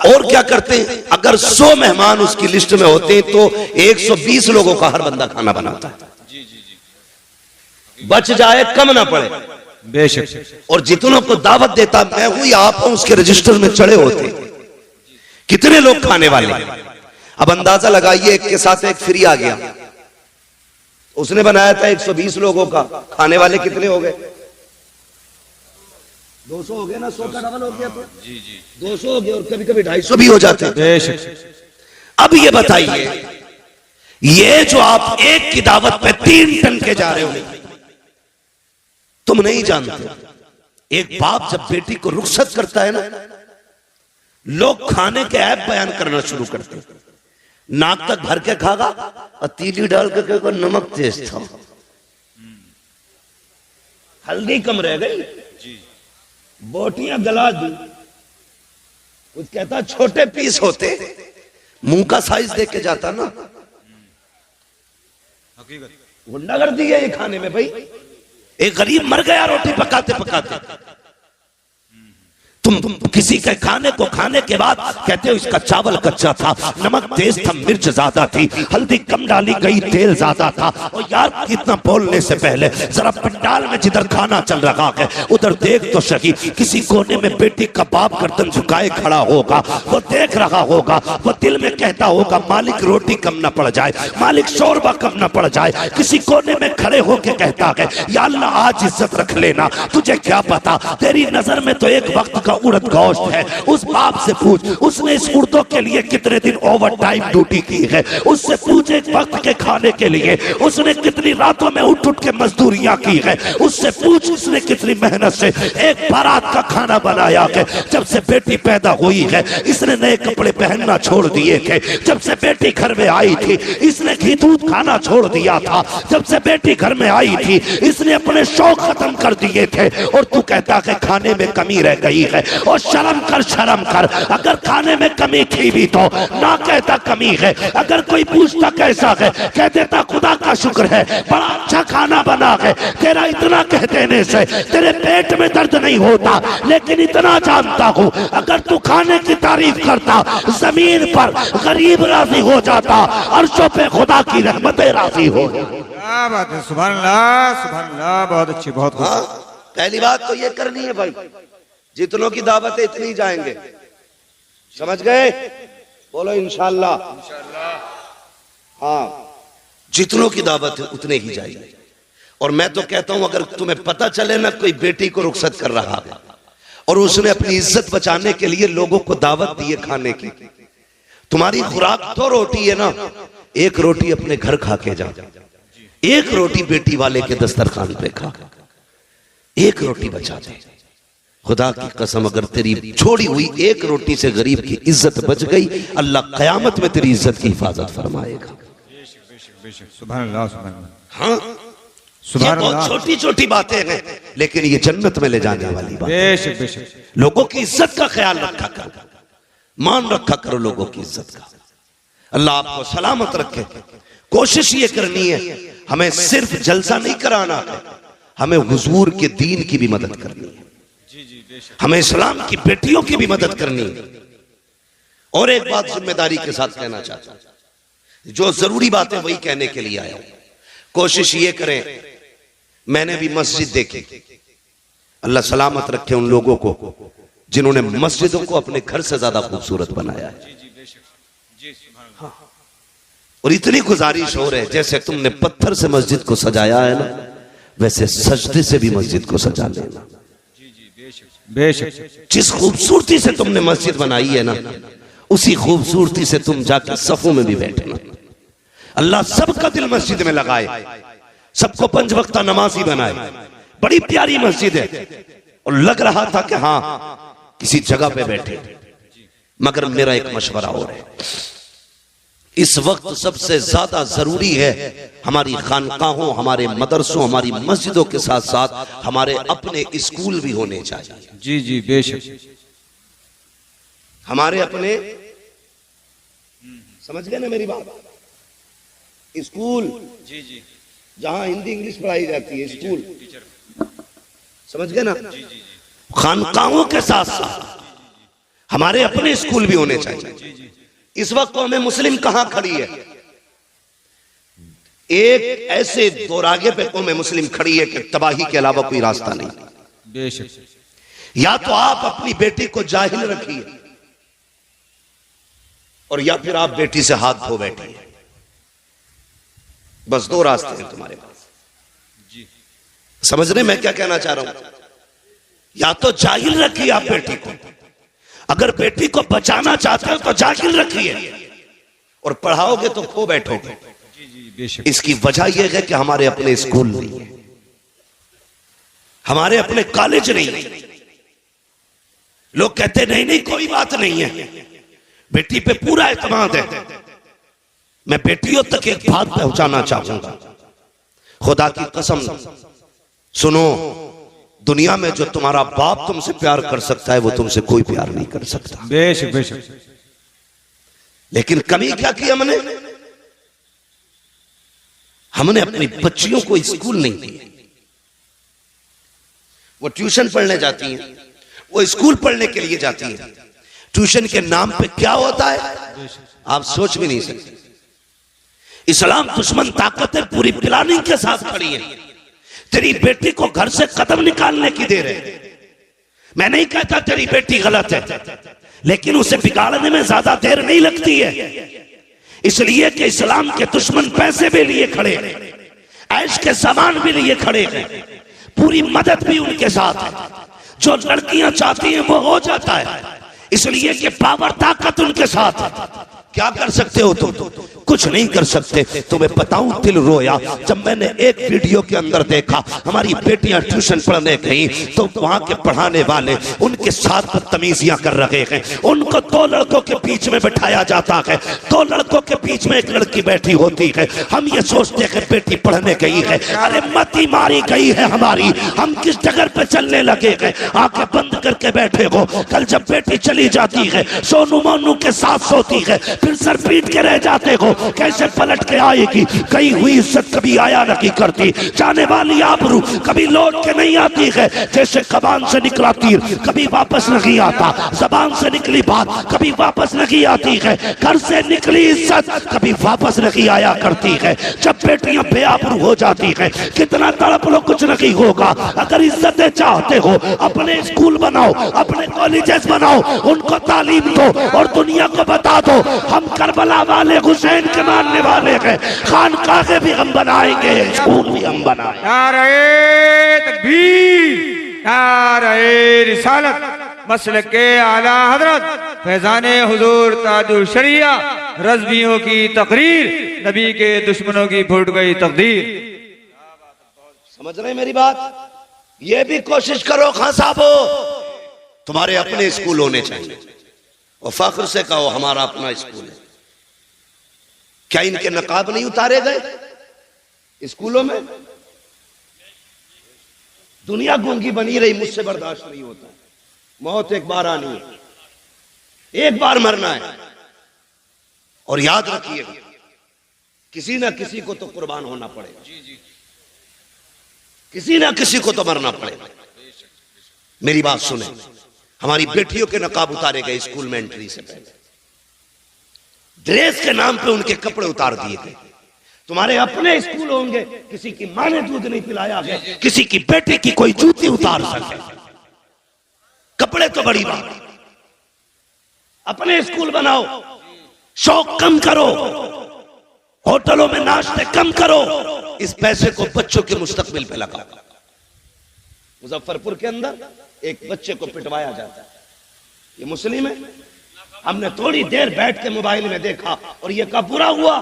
और क्या करते हैं, अगर 100 मेहमान उसकी लिस्ट में होते हैं तो 120 लोगों का हर बंदा खाना बनाता है, बच जाए कम ना पड़े, बेशक। और जितनों को दावत देता मैं हूं या आप हूं, उसके रजिस्टर में चढ़े होते कितने लोग खाने वाले। अब अंदाजा लगाइए, एक के साथ एक फ्री आ गया, उसने बनाया था 120 लोगों का, खाने वाले कितने हो गए? 200 हो गए ना, 100 का डबल हो गया तो जी जी 200 हो गए, और कभी कभी 250 भी हो जाते हैं। अब ये बताइए, ये जो आप एक की दावत पे 3 टन के जा रहे हो, तुम नहीं जानते, एक बाप जब बेटी को रुखसत करता है ना, लोग खाने के ऐप बयान करना शुरू करते हैं। नाक तक भर के खागा और तीली डाल के कहेगा नमक तेज था, हल्दी कम रह गई, बोटियां गला दी, कुछ कहता छोटे पीस होते, मुंह का साइज देख के जाता ना, गुंडागर्दी है ये खाने में भाई। एक गरीब मर गया रोटी पकाते पकाते, तुम किसी के खाने को खाने के बाद कहते हो इसका चावल कच्चा था, नमक तेज था, मिर्च ज्यादा थी, हल्दी कम डाली गई, तेल ज्यादा था। और यार इतना बोलने से पहले जरा पंडाल में जिधर खाना चल रहा है उधर देख तो सही, किसी कोने में बेटी का बाप गर्दन झुकाए खड़ा होगा, वो देख रहा होगा, वो दिल में कहता होगा मालिक रोटी कम ना पड़ जाए, मालिक शोरबा कम ना पड़ जाए। किसी कोने में खड़े होके कहता है या अल्लाह आज इज्जत रख लेना, तुझे क्या पता तेरी नजर में तो एक वक्त का उड़द गोश्त है। उस बाप से पूछ उसने इस उर्दों के लिए कितने दिन ओवर टाइम ड्यूटी की है, उससे पूछ एक वक्त के खाने के लिए उसने कितनी रातों में उठ उठ के मजदूरियां की है, उससे पूछ उसने कितनी मेहनत से एक बारात का खाना बनाया है। जब से बेटी पैदा हुई है इसने नए कपड़े पहनना छोड़ दिए थे, जब से बेटी घर में आई थी इसने घी दूध खाना छोड़ दिया था, जब से बेटी घर में आई थी इसने अपने शौक खत्म कर दिए थे। और तू कहता है खाने में कमी रह गई है, और शर्म कर शर्म कर, अगर खाने में कमी थी भी तो ना कहता कमी है। अगर कोई पूछता कैसा है कह देता खुदा का शुक्र है बड़ा अच्छा खाना बना है। तेरा इतना कह देने से तेरे पेट में दर्द नहीं होता, लेकिन इतना जानता हूं अगर तू खाने की तारीफ करता जमीन पर गरीब राजी हो जाता, अर्शों पे खुदा की रहमतें राजी हो। क्या बात है, सुभान अल्लाह सुभान अल्लाह, बहुत अच्छी बहुत। हाँ, पहली बात तो ये करनी है भाई, जितनों की दावत है इतनी जाएंगे, समझ गए? बोलो इंशाल्लाह। हाँ, जितनों की दावत है उतने ही जाएंगे। और मैं तो कहता हूं अगर तुम्हें पता चले ना कोई बेटी को रुखसत कर रहा है और उसने अपनी इज्जत बचाने के लिए लोगों को दावत दी है खाने की, तुम्हारी खुराक तो रोटी है ना, एक रोटी अपने घर खा के जा, एक रोटी बेटी वाले के दस्तरखान पे खा, एक रोटी बचा दे। खुदा की कसम अगर तेरी छोड़ी हुई एक रोटी से गरीब की इज्जत बच गई, अल्लाह कयामत में तेरी इज्जत की हिफाजत फरमाएगा। सुभान अल्लाह सुभान अल्लाह। हाँ, ये बहुत छोटी छोटी बातें हैं लेकिन ये जन्नत में ले जाने वाली बात। बेशक बेशक। लोगों की इज्जत का ख्याल रखा करो, मान रखा करो लोगों की इज्जत का। अल्लाह आपको सलामत रखे। कोशिश ये करनी है, हमें सिर्फ जलसा नहीं कराना है, हमें हुजूर के दीन की भी मदद करनी है, हमें इस्लाम की बेटियों की भी मदद करनी है। और एक बात जिम्मेदारी के साथ कहना चाहता हूं, जो जरूरी बातें वही कहने के लिए आया हूं। कोशिश ये करें, मैंने भी मस्जिद देखी, अल्लाह सलामत रखे उन लोगों को जिन्होंने मस्जिदों को अपने घर से ज्यादा खूबसूरत बनाया है। हाँ। और इतनी गुजारिश हो रही है, जैसे तुमने पत्थर से मस्जिद को सजाया है ना, वैसे सजदे से भी मस्जिद को सजा लेना। बेशक। जिस खूबसूरती से तुमने मस्जिद बनाई है ना, उसी खूबसूरती से तुम जाकर सफों में भी बैठना। अल्लाह सबका दिल मस्जिद में लगाए, सबको 5 वक्ता नमाजी बनाए। बड़ी प्यारी मस्जिद है और लग रहा था कि हाँ किसी जगह पे बैठे। मगर मेरा एक मशवरा और है, इस वक्त सबसे ज्यादा जरूरी है हमारी खानकाहों, हमारे मदरसों, हमारी मस्जिदों के साथ साथ हमारे अपने स्कूल भी होने चाहिए। जी जी बेशक। हमारे अपने, समझ गए ना मेरी बात? स्कूल, जी जी, जहां हिंदी इंग्लिश पढ़ाई जाती है, स्कूल, समझ गए ना? खानकाहों के साथ साथ हमारे अपने स्कूल भी होने चाहिए। इस वक्त तो हमें मुस्लिम कहां खड़ी है? एक ऐसे दोरागे पे कौम मुस्लिम खड़ी है कि तबाही के अलावा कोई रास्ता नहीं। बेशक। या तो आप अपनी बेटी को जाहिल रखिए और या फिर आप बेटी से हाथ धो बैठिए। बस दो रास्ते हैं तुम्हारे पास। जी। समझ रहे मैं क्या कहना चाह रहा हूं? या तो जाहिल रखिए आप बेटी को, अगर बेटी को बचाना चाहते हो तो जाहिल रखिए, और पढ़ाओगे तो खो बैठोगे। जी जी बेशक। इसकी वजह यह है कि हमारे अपने स्कूल नहीं है, हमारे अपने कॉलेज नहीं है। लोग कहते नहीं नहीं कोई बात नहीं है, बेटी पे पूरा एतमाद है। मैं बेटियों तक एक बात पहुंचाना चाहूंगा, खुदा की कसम सुनो, दुनिया में जो तुम्हारा बाप तुमसे प्यार कर सकता है वो तुमसे कोई प्यार नहीं कर सकता। बेशक बेशक। लेकिन कमी क्या की हमने? हमने अपनी बच्चियों को स्कूल नहीं दिए। वो ट्यूशन पढ़ने जाती हैं, वो स्कूल पढ़ने के लिए जाती हैं। ट्यूशन के नाम पे क्या होता है आप सोच भी नहीं सकते। इस्लाम दुश्मन ताकतें पूरी प्लानिंग के साथ खड़ी है, तेरी बेटी को घर से कदम निकालने की देर है। मैं नहीं कहता तेरी बेटी गलत है, लेकिन उसे बिगाड़ने में ज्यादा देर नहीं लगती है, इसलिए कि इस्लाम के दुश्मन पैसे भी लिए खड़े हैं, ऐश के सामान भी लिए खड़े हैं, पूरी मदद भी उनके साथ है। जो लड़कियां चाहती हैं वो हो जाता है, इसलिए कि पावर ताकत उनके साथ है। क्या कर सकते हो तुम? कुछ नहीं कर सकते। तुम्हें बताऊं दिल रोया जब मैंने एक वीडियो के अंदर देखा, हमारी बेटियां ट्यूशन पढ़ने गई तो वहां के पढ़ाने वाले उनके साथ बदतमीजियां कर रहे हैं। उनको दो लड़कों के बीच में बैठाया जाता है, दो लड़कों के बीच में एक लड़की बैठी होती है। हम ये सोचते हैं बेटी पढ़ने गई है, अरे मती मारी गई है हमारी, हम किस जगह पे चलने लगे हैं? आंखें बंद करके बैठे हो। कल जब बेटी चली जाती है, सोनू मोनू के साथ सोती है, फिर सर पीट के रह जाते हो। कैसे पलट के आएगी? गई हुई इज्जत कभी आया नहीं करती, जाने वाली आबरू कभी लौट के नहीं आती है। जैसे कबान से निकला तीर कभी वापस नहीं आता, जबान से निकली बात कभी वापस नहीं आती है, घर से निकली इज्जत कभी वापस नहीं आया करती है। जब बेटियां बेआबरू हो जाती है, कितना तड़प लो, कुछ नहीं होगा। अगर इज्जतें चाहते हो, अपने स्कूल बनाओ, अपने कॉलेजेस बनाओ, उनको तालीम दो और दुनिया को बता दो हम करबला वाले हुसैन के मानने वाले हैं। खानकाहे भी हम बनाएंगे, स्कूल भी हम बनाएंगे। नारे तकबीर, नारे रिसालत, मसलक के आला हजरत फैजाने हुजूर ताजुल शरिया, रज़वियों की तकरीर, नबी के दुश्मनों की फूट गई तकदीर। समझ रहे मेरी बात? ये भी कोशिश करो खान साहबो, तुम्हारे अपने स्कूल होने चाहिए और फख्र से कहो हमारा अपना स्कूल है। क्या इनके नकाब नहीं उतारे गए स्कूलों में? दुनिया गूंगी बनी रही, मुझसे बर्दाश्त नहीं होता। मौत एक बार आनी है, एक बार मरना है, और याद रखिएगा किसी ना किसी को तो कुर्बान होना पड़ेगा, किसी ना किसी को तो मरना पड़ेगा। मेरी बात सुने, हमारी बेटियों के नकाब उतारे गए स्कूल में एंट्री से पहले, ड्रेस के नाम पे उनके कपड़े उतार दिए गए। तुम्हारे अपने स्कूल होंगे, किसी की मां ने दूध नहीं पिलाया है, किसी की बेटे की कोई जूती उतार सके, कपड़े तो बड़ी बात। अपने स्कूल बनाओ, शौक कम करो, होटलों में नाश्ते कम करो, इस पैसे को बच्चों के मुस्तकबिल पे लगाओ। मुजफ्फरपुर के अंदर एक बच्चे को पिटवाया जाता है, ये मुस्लिम है। हमने थोड़ी देर बैठ के मोबाइल में देखा और ये कब बुरा हुआ?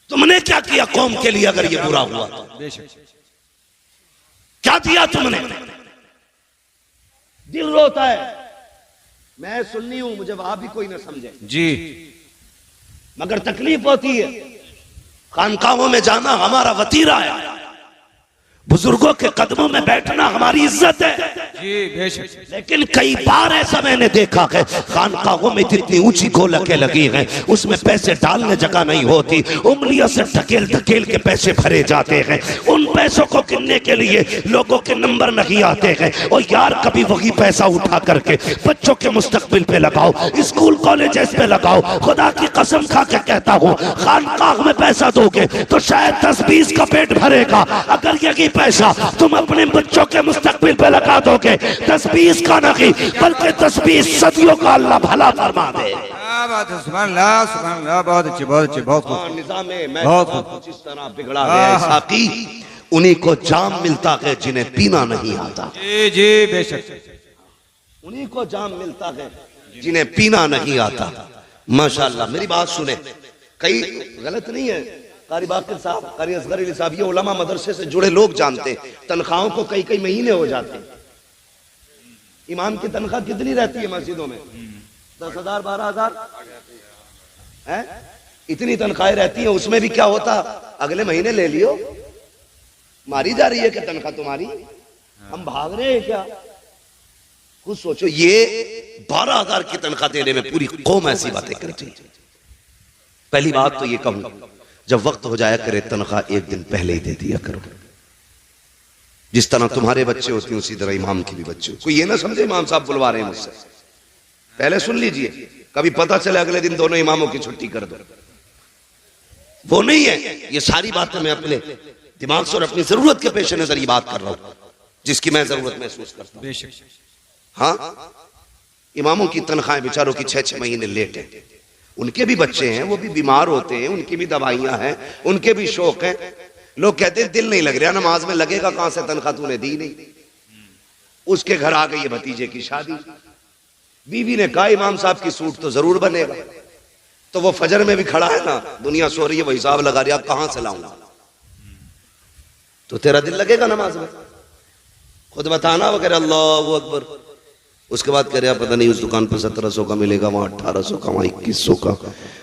तुमने क्या किया कौम के लिए अगर ये बुरा हुआ तो? क्या दिया तुमने? दिल रोता है। मैं सुन्नी हूं, मुझे वहां भी कोई ना समझे जी, मगर तकलीफ होती है। खानकाहों में जाना हमारा वतीरा है, बुजुर्गों के कदमों में बैठना हमारी इज्जत है। जी बेशक। लेकिन कई बार ऐसा मैंने देखा है, खानकाहों में इतनी ऊंची गोलकें लगी हैं, उसमें पैसे डालने जगह नहीं होती, उंगलियों से ढकेल ढकेल के पैसे भरे जाते हैं। उन पैसों को गिनने के लिए लोगों के नंबर नहीं आते हैं। और यार कभी वही पैसा उठा करके बच्चों के मुस्तकबिल पे लगाओ, स्कूल कॉलेजेस पे लगाओ। खुदा की कसम खा के कहता हूँ, खानकाह में पैसा दोगे तो शायद 10-20 का पेट भरेगा। अगर यही पैसा तुम अपने बच्चों के मुस्तकबिल पे लगा दोगे, 10-20 का नहीं बल्कि 10-20 सदियों का अल्लाह भला फरमा दे। क्या बात है, सुभान अल्लाह, सुभान अल्लाह। बहुत अच्छी, बहुत अच्छी, बहुत खूब। निजाम बहुत कुछ इस तरह बिगड़ा है साकी, उन्हीं को जाम मिलता है जिन्हें पीना नहीं आता। जी जी बेशक। उन्हीं को जाम मिलता है जिन्हें पीना नहीं आता। माशाअल्लाह, मेरी बात सुने, कई गलत नहीं है, कारी बाकर साहब, कारी असगर अली साहब, ये उलमा मदरसे से जुड़े लोग जानते हैं, तनख्वाहों को कई कई महीने हो जाते हैं। इमाम की तनख्वाह कितनी रहती है मस्जिदों में? 10,000 12,000 है, इतनी तनख्वाहें रहती है। उसमें भी क्या होता, अगले महीने ले लियो, मारी जा रही है कि तनख्वाह तुम्हारी, हम भाग रहे हैं क्या? कुछ सोचो। ये 12,000 की तनख्वाह देने में पूरी कौम ऐसी बातें करती है। पहली बात तो ये कहूं, जब वक्त हो जाया करे तनख्वाह एक दिन पहले ही दे दिया करो। जिस तरह तुम्हारे बच्चे होते हैं उसी तरह इमाम की भी बच्चे। कोई ये ना समझे इमाम साहब बुलवा रहे हैं मुझसे, पहले सुन लीजिए, कभी पता चले अगले दिन दोनों इमामों की छुट्टी कर दो। वो नहीं है, ये सारी बातें मैं अपने दिमाग से और अपनी जरूरत के पेश नजर ये बात कर रहा हूं, जिसकी मैं जरूरत महसूस करता हूं। हाँ, इमामों की तनख्वाहें बेचारों की 6-6 महीने लेट है। उनके भी बच्चे हैं, वो भी बीमार होते हैं, उनकी भी दवाइयां हैं, उनके भी शौक हैं। लोग कहते हैं दिल नहीं लग रहा नमाज में, लगेगा कहां से, तनख्वाह तूने दी नहीं। उसके घर आ गई है भतीजे की शादी, बीवी ने कहा इमाम साहब की सूट तो जरूर बनेगा। तो वो फजर में भी खड़ा है ना, दुनिया सो रही है, वो हिसाब लगा रही है, आप कहां से लाऊंगा? तो तेरा दिल लगेगा नमाज में? खुद बताना वगैरह, अल्लाह अकबर। उसके बाद कह रहे पता नहीं उस दुकान पर 1700 का मिलेगा, वहां 1800 का, वहां 2100 का,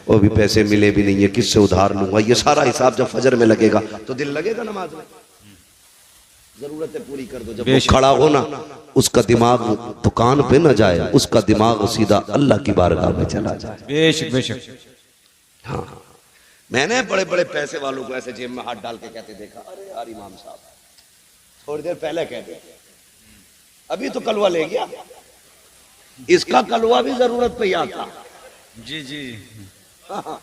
वो भी पैसे मिले भी नहीं है, किससे उधार लूंगा। ये सारा हिसाब जब फजर में लगेगा तो दिल लगेगा नमाज में? जरूरतें पूरी कर दो। जब वो खड़ा हो ना, उसका दिमाग दुकान पे ना जाए, उसका दिमाग सीधा अल्लाह की बारगाह में चला जाए। बेशक बेशक। हाँ, मैंने बड़े बड़े पैसे वालों को ऐसे जेब में हाथ डाल के कहते देखा, अरे यार इमाम साहब थोड़ी देर पहले कहते, अभी तो कलवा ले गया, इसका कलवा भी जरूरत पे आता। जी जी। हाँ,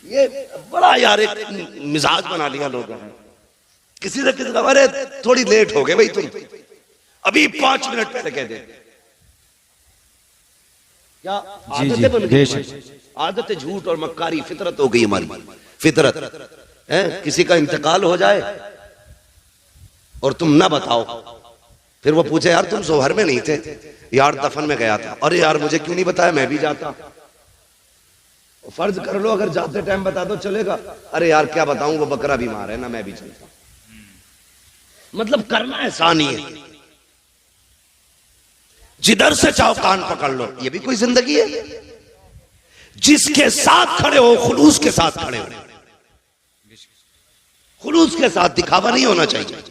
ये बड़ा यार एक मिजाज बना लिया लोगों ने। किसी ने किसी अरे थोड़ी लेट हो गए भाई, तुम अभी 5 मिनट पहले कह दे। क्या आदतें बन गई? आदत झूठ और मक्कारी फितरत हो गई हमारी। फितरत है, किसी का इंतकाल हो जाए और तुम ना बताओ, फिर वो पूछे यार तुम जोहर में नहीं थे, यार दफन में गया था। अरे यार मुझे क्यों नहीं बताया, मैं भी जाता। फर्ज कर लो अगर जाते टाइम बता दो चलेगा, अरे यार क्या बताऊं वो बकरा बीमार है ना, मैं भी चलता। मतलब करना एहसान ही है, जिधर से चाहो कान पकड़ लो। ये भी कोई जिंदगी है? जिसके साथ खड़े हो खुलूस के साथ खड़े हो, खुलूस के साथ, दिखावा नहीं होना चाहिए,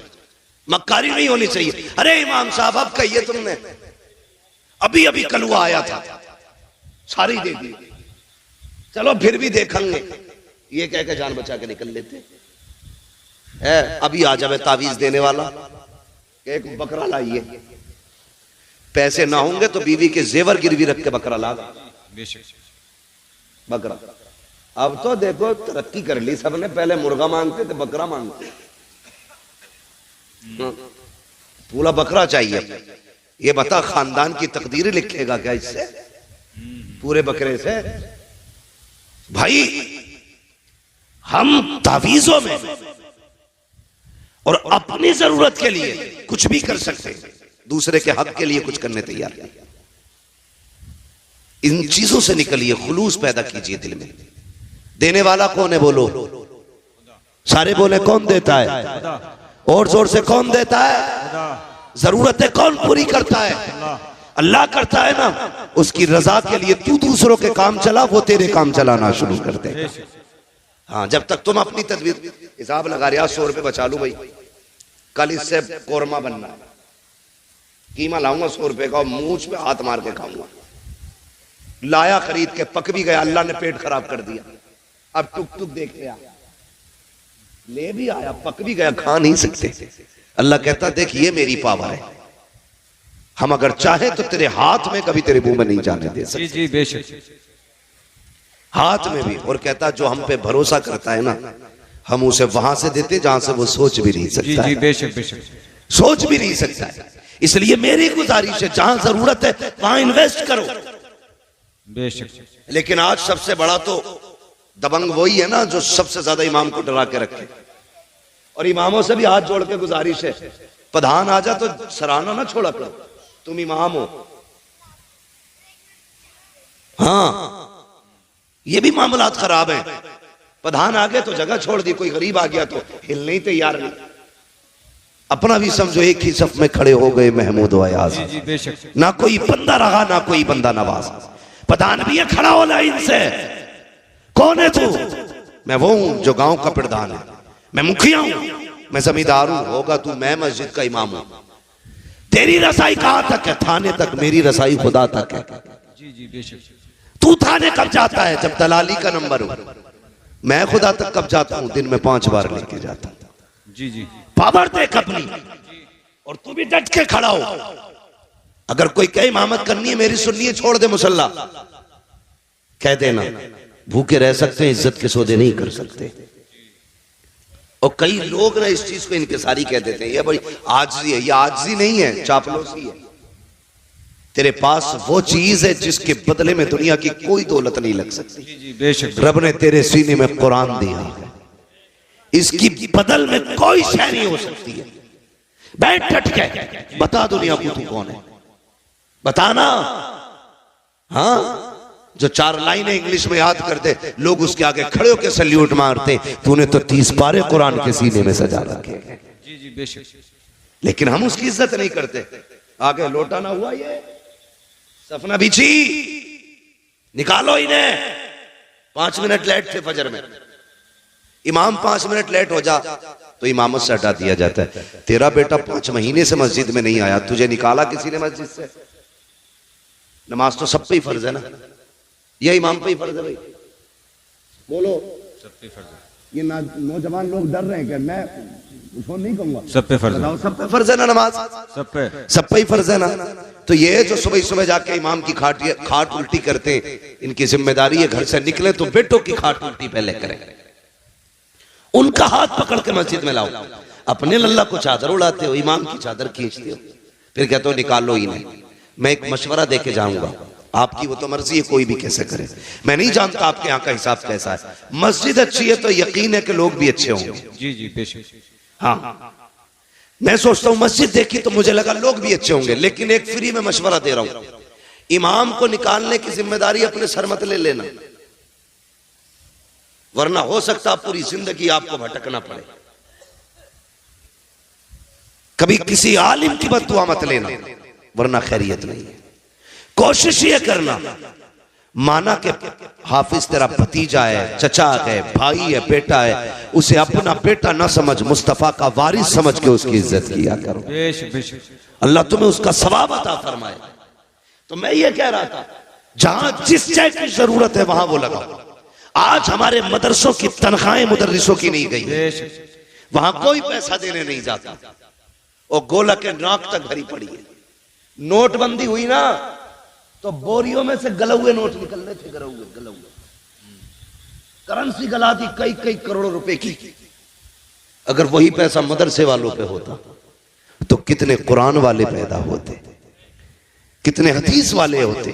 मक्कारी नहीं होनी चाहिए। अरे इमाम साहब अब कहिए तुमने, अभी अभी कलवा आया था, सारी दे दी, चलो फिर भी देखेंगे, ये कह के जान बचा के निकल लेते है। अभी आ जावे तावीज देने वाला, एक बकरा लाइए, पैसे ना होंगे तो बीवी के जेवर गिरवी रख के बकरा ला, बकरा। अब तो देखो तरक्की कर ली सबने, पहले मुर्गा मांगते थे, बकरा मांगते, पूरा बकरा चाहिए। ये बता खानदान की तकदीर लिखेगा क्या इससे, पूरे बकरे से? भाई हम तावीजों में और अपनी जरूरत के लिए कुछ भी कर सकते हैं, दूसरे के हक के लिए कुछ करने तैयार नहीं। इन चीजों से निकलिए, खुलूस पैदा कीजिए दिल में। देने वाला कौन है बोलो? सारे बोले कौन देता है? और जोर से कौन देता है? जरूरतें कौन पूरी करता है? अल्लाह करता है ना, उसकी रजा के लिए तू दूसरों के काम चला, वो तेरे काम चलाना शुरू कर देगा। हाँ, जब तक तुम अपनी तदबीर हिसाब लगा रहे 100 रुपए बचा लूं भाई, कल इससे कोरमा बनना है, कीमा लाऊंगा 100 रुपए का और मूंछ पे हाथ मार के खाऊंगा। लाया खरीद के, पक भी गया, अल्लाह ने पेट खराब कर दिया। अब टुक टुक देखते आ, ले भी आया, पक भी गया, खा नहीं सकते। अल्लाह कहता देख ये मेरी पावर है, हम अगर चाहे तो तेरे हाथ में कभी तेरे मुंह में नहीं जाने दे सकते। जी बेशक, हाथ में भी। और कहता जो हम पे भरोसा करता है ना, हम उसे वहां से देते जहां से वो सोच भी नहीं सकता। जी बेशक बेशक, सोच भी नहीं सकता है। इसलिए मेरी गुजारिश है जहां जरूरत है वहां इन्वेस्ट करो। बेशक। लेकिन आज सबसे बड़ा तो दबंग वही है ना जो सबसे ज्यादा इमाम को डरा के रखे। और इमामों से भी हाथ जोड़ के गुजारिश है, प्रधान आ जा तो सराहना ना छोड़ा करो, तुम इमाम हो। हाँ, ये भी मामलात खराब हैं। प्रधान आ गए तो जगह छोड़ दी, कोई गरीब आ गया तो हिलने ही तैयार नहीं। अपना भी समझो एक ही सफ में खड़े हो गए महमूद अयाज। जी बेशक। ना कोई बंदा रहा ना कोई बंदा नवाज। प्रधान भी है खड़ा हो लाइन से, कौन है तू? मैं वो हूं जो गांव का प्रधान है, मैं मुखिया हूं, मैं जमींदार हूं। होगा तू, मैं मस्जिद का इमाम हूं। तेरी रसाई कहां तक है? थाने तक। मेरी रसाई खुदा तक है। जी बेशक। तू थाने कब जाता है? जब दलाली का नंबर हो। मैं खुदा तक कब जाता हूं? दिन में 5 बार लेके जाता हूं। जी पावर देख अपनी, और तू भी डट के खड़ा हो। अगर कोई कहे इमामत करनी है मेरी सुननी है, छोड़ दे मुसल्ला, कह देना। भूखे रह सकते हैं, इज्जत के सौदे नहीं कर सकते। और कई लोग ना इस चीज को इनकिसारी कह देते हैं, ये बड़ी आजिज़ी है। ये आजिज़ी नहीं है, चापलूसी है। तेरे पास वो चीज है जिसके बदले में दुनिया की कोई दौलत नहीं लग सकती। जी बेशक। रब ने तेरे सीने में कुरान दिया है, इसकी बदल में कोई शय नहीं हो सकती है। बैठ डट के बता दुनिया को तू कौन है, बताना। हाँ, जो 4 लाइनें इंग्लिश में याद कर दे, लोग उसके आगे खड़े होकर सल्यूट मारते। तूने तो 30 पारे कुरान के सीने में सजा रखे। जी बेशक। लेकिन हम उसकी इज्जत नहीं करते। आगे लोटा ना हुआ, ये सफना बिछी, निकालो इन्हें। 5 मिनट लेट थे फजर में, इमाम 5 मिनट लेट हो जा तो इमामत से हटा दिया जाता है। तेरा बेटा 5 महीने से मस्जिद में नहीं आया, तुझे निकाला किसी ने मस्जिद से? नमाज तो सब पे ही फर्ज है ना, यह इमाम पे ही फर्ज है भाई। बोलो, सब पे फर्ज है। ये नौजवान लोग डर रहे हैं कि मैं उसको नहीं कहूंगा। सब पे फर्ज है। सब पे फर्ज है ना नमाज, सब पे ही फर्ज है ना। तो ये जो सुबह सुबह जाके इमाम की खाट उल्टी करते हैं, इनकी जिम्मेदारी है घर से निकले तो बेटों की खाट उल्टी पहले करें, उनका हाथ पकड़ के मस्जिद में लाओ। अपने लल्ला को चादर उड़ाते हो, इमाम की चादर खींचते हो, फिर कहते हो निकालो ही नहीं। मैं एक मशवरा देके जाऊंगा, आपकी वो तो मर्जी है, कोई भी कैसे करे। मैं नहीं जानता आपके यहाँ का हिसाब कैसा है। मस्जिद अच्छी है तो यकीन है कि लोग भी अच्छे होंगे। जी बेशक। हाँ, मैं सोचता हूं मस्जिद देखी तो मुझे लगा लोग भी अच्छे होंगे। लेकिन एक फ्री में मशवरा दे रहा हूं, इमाम को निकालने की जिम्मेदारी अपने सर मत ले लेना, वरना हो सकता पूरी जिंदगी आपको भटकना पड़े। कभी किसी आलिम की बद्दुआ मत लेना, वरना खैरियत नहीं है। कोशिश ये करना, माना कि हाफिज तेरा भतीजा है, चचा है, भाई है, बेटा है, उसे अपना बेटा ना समझ, मुस्तफा का वारिस समझ के उसकी इज्जत किया करो। अल्लाह तुम्हें उसका सवाब अता फरमाए। तो मैं ये कह रहा था, जहां जिस चीज की जरूरत है वहां वो लगाओ। आज हमारे मदरसों की तनख्वाहें मुदर्रिसों की नहीं गई, वहां कोई पैसा देने नहीं जाता, और गोला के नाक तक भरी पड़ी है। नोटबंदी हुई ना तो बोरियों में से गले हुए नोट निकलने थे, गले हुए करेंसी गला दी कई करोड़ों रुपए की। अगर वही पैसा मदरसे वालों पे होता तो कितने कुरान वाले पैदा होते, कितने हदीस वाले होते,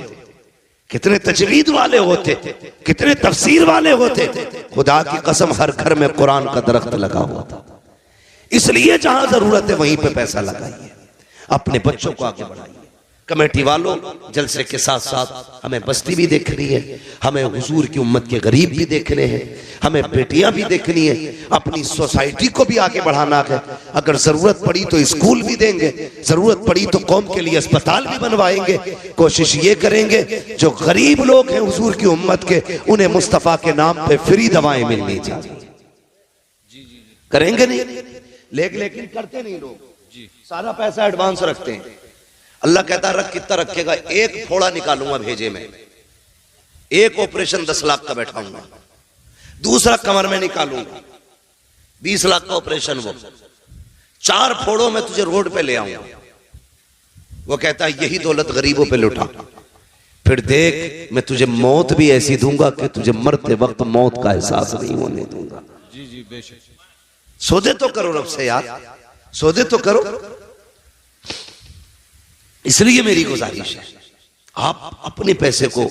कितने तजवीद वाले होते, कितने तफसीर वाले होते। खुदा की कसम हर घर में कुरान का दरख्त लगा हुआ था। इसलिए जहां जरूरत है वहीं पे पैसा लगाइए, अपने बच्चों को आगे बढ़ाइए। कमेटी वालों, जलसे के साथ साथ हमें बस्ती भी देखनी है, हमें हुजूर की उम्मत के गरीब भी देखने हैं, हमें बेटियां भी देखनी है, अपनी सोसाइटी को भी आगे बढ़ाना है। अगर जरूरत पड़ी तो स्कूल भी देंगे, जरूरत पड़ी तो कौम के लिए अस्पताल भी बनवाएंगे। कोशिश ये करेंगे जो गरीब लोग हैं हुजूर की उम्मत के, उन्हें मुस्तफा के नाम पे फ्री दवाएं मिलनी चाहिए। करेंगे नहीं, लेकिन करते नहीं लोग, सारा पैसा एडवांस रखते हैं। अल्लाह कहता रख, कितना रखेगा? एक फोड़ा निकालूंगा भेजे में, एक ऑपरेशन 10 लाख का बैठाऊंगा, दूसरा कमर में निकालूंगा 20 लाख का ऑपरेशन, वो 4 फोड़ों में तुझे रोड पे ले आऊंगा। वो कहता है यही दौलत गरीबों पे लुटा, फिर देख मैं तुझे मौत भी ऐसी दूंगा कि तुझे मरते वक्त मौत का एहसास नहीं होने दूंगा। जी जी बेशक। सौदे तो करो रब से यार, सौदे तो करो। इसलिए मेरी गुजारिश है, आप अपने पैसे को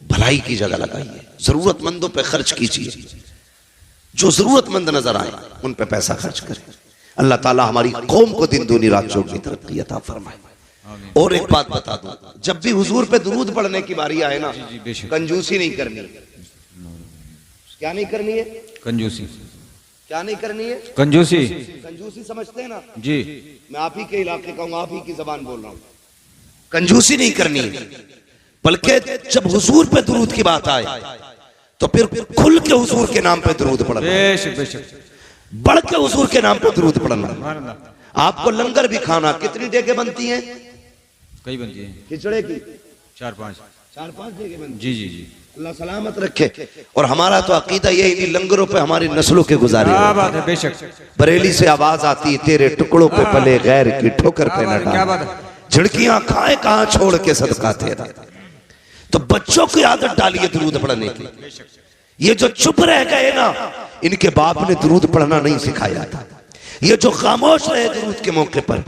भलाई की जगह लगाइए, जरूरतमंदों पे खर्च कीजिए, जो जरूरतमंद नजर आए उन पे पैसा खर्च करें। अल्लाह ताला हमारी कौम को दिन दूनी रात चौगुनी तरक्की अता फरमाए। और एक बात बता दूं, जब भी हुजूर पे दुरूद पढ़ने की बारी आए ना, कंजूसी नहीं करनी। क्या नहीं करनी है? कंजूसी। क्या नहीं करनी है? कंजूसी। कंजूसी समझते हैं ना जी? मैं आप ही के इलाके का हूं, आप ही की जबान बोल रहा हूं। कंजूसी नहीं करनी, बल्कि जब हुजूर पे दुरूद की बात आए तो फिर खुल के हुजूर के नाम पे दुरूद पढ़ना, बढ़ के हुजूर के नाम पे दुरूद पढ़ना। आपको लंगर भी खाना, कितनी देगे बनती हैं? कई बनती हैं खिचड़े की, 4-5 देगे बनती। जी जी जी, अल्लाह सलामत रखे। और हमारा तो अकीदा यही नहीं, लंगरों पे हमारी नस्लों के गुजारे। बेशक। बरेली से आवाज आती, तेरे टुकड़ों पे पले गैर की ठोकर पे न डाल, झिड़कियां खाए कहां छोड़ के सदका तेरा। तो बच्चों की आदत डालिए दुरूद पढ़ने की। ये जो चुप रह गए ना, इनके बाप ने दुरूद पढ़ना नहीं सिखाया था। ये जो खामोश रहे दुरूद के मौके पर,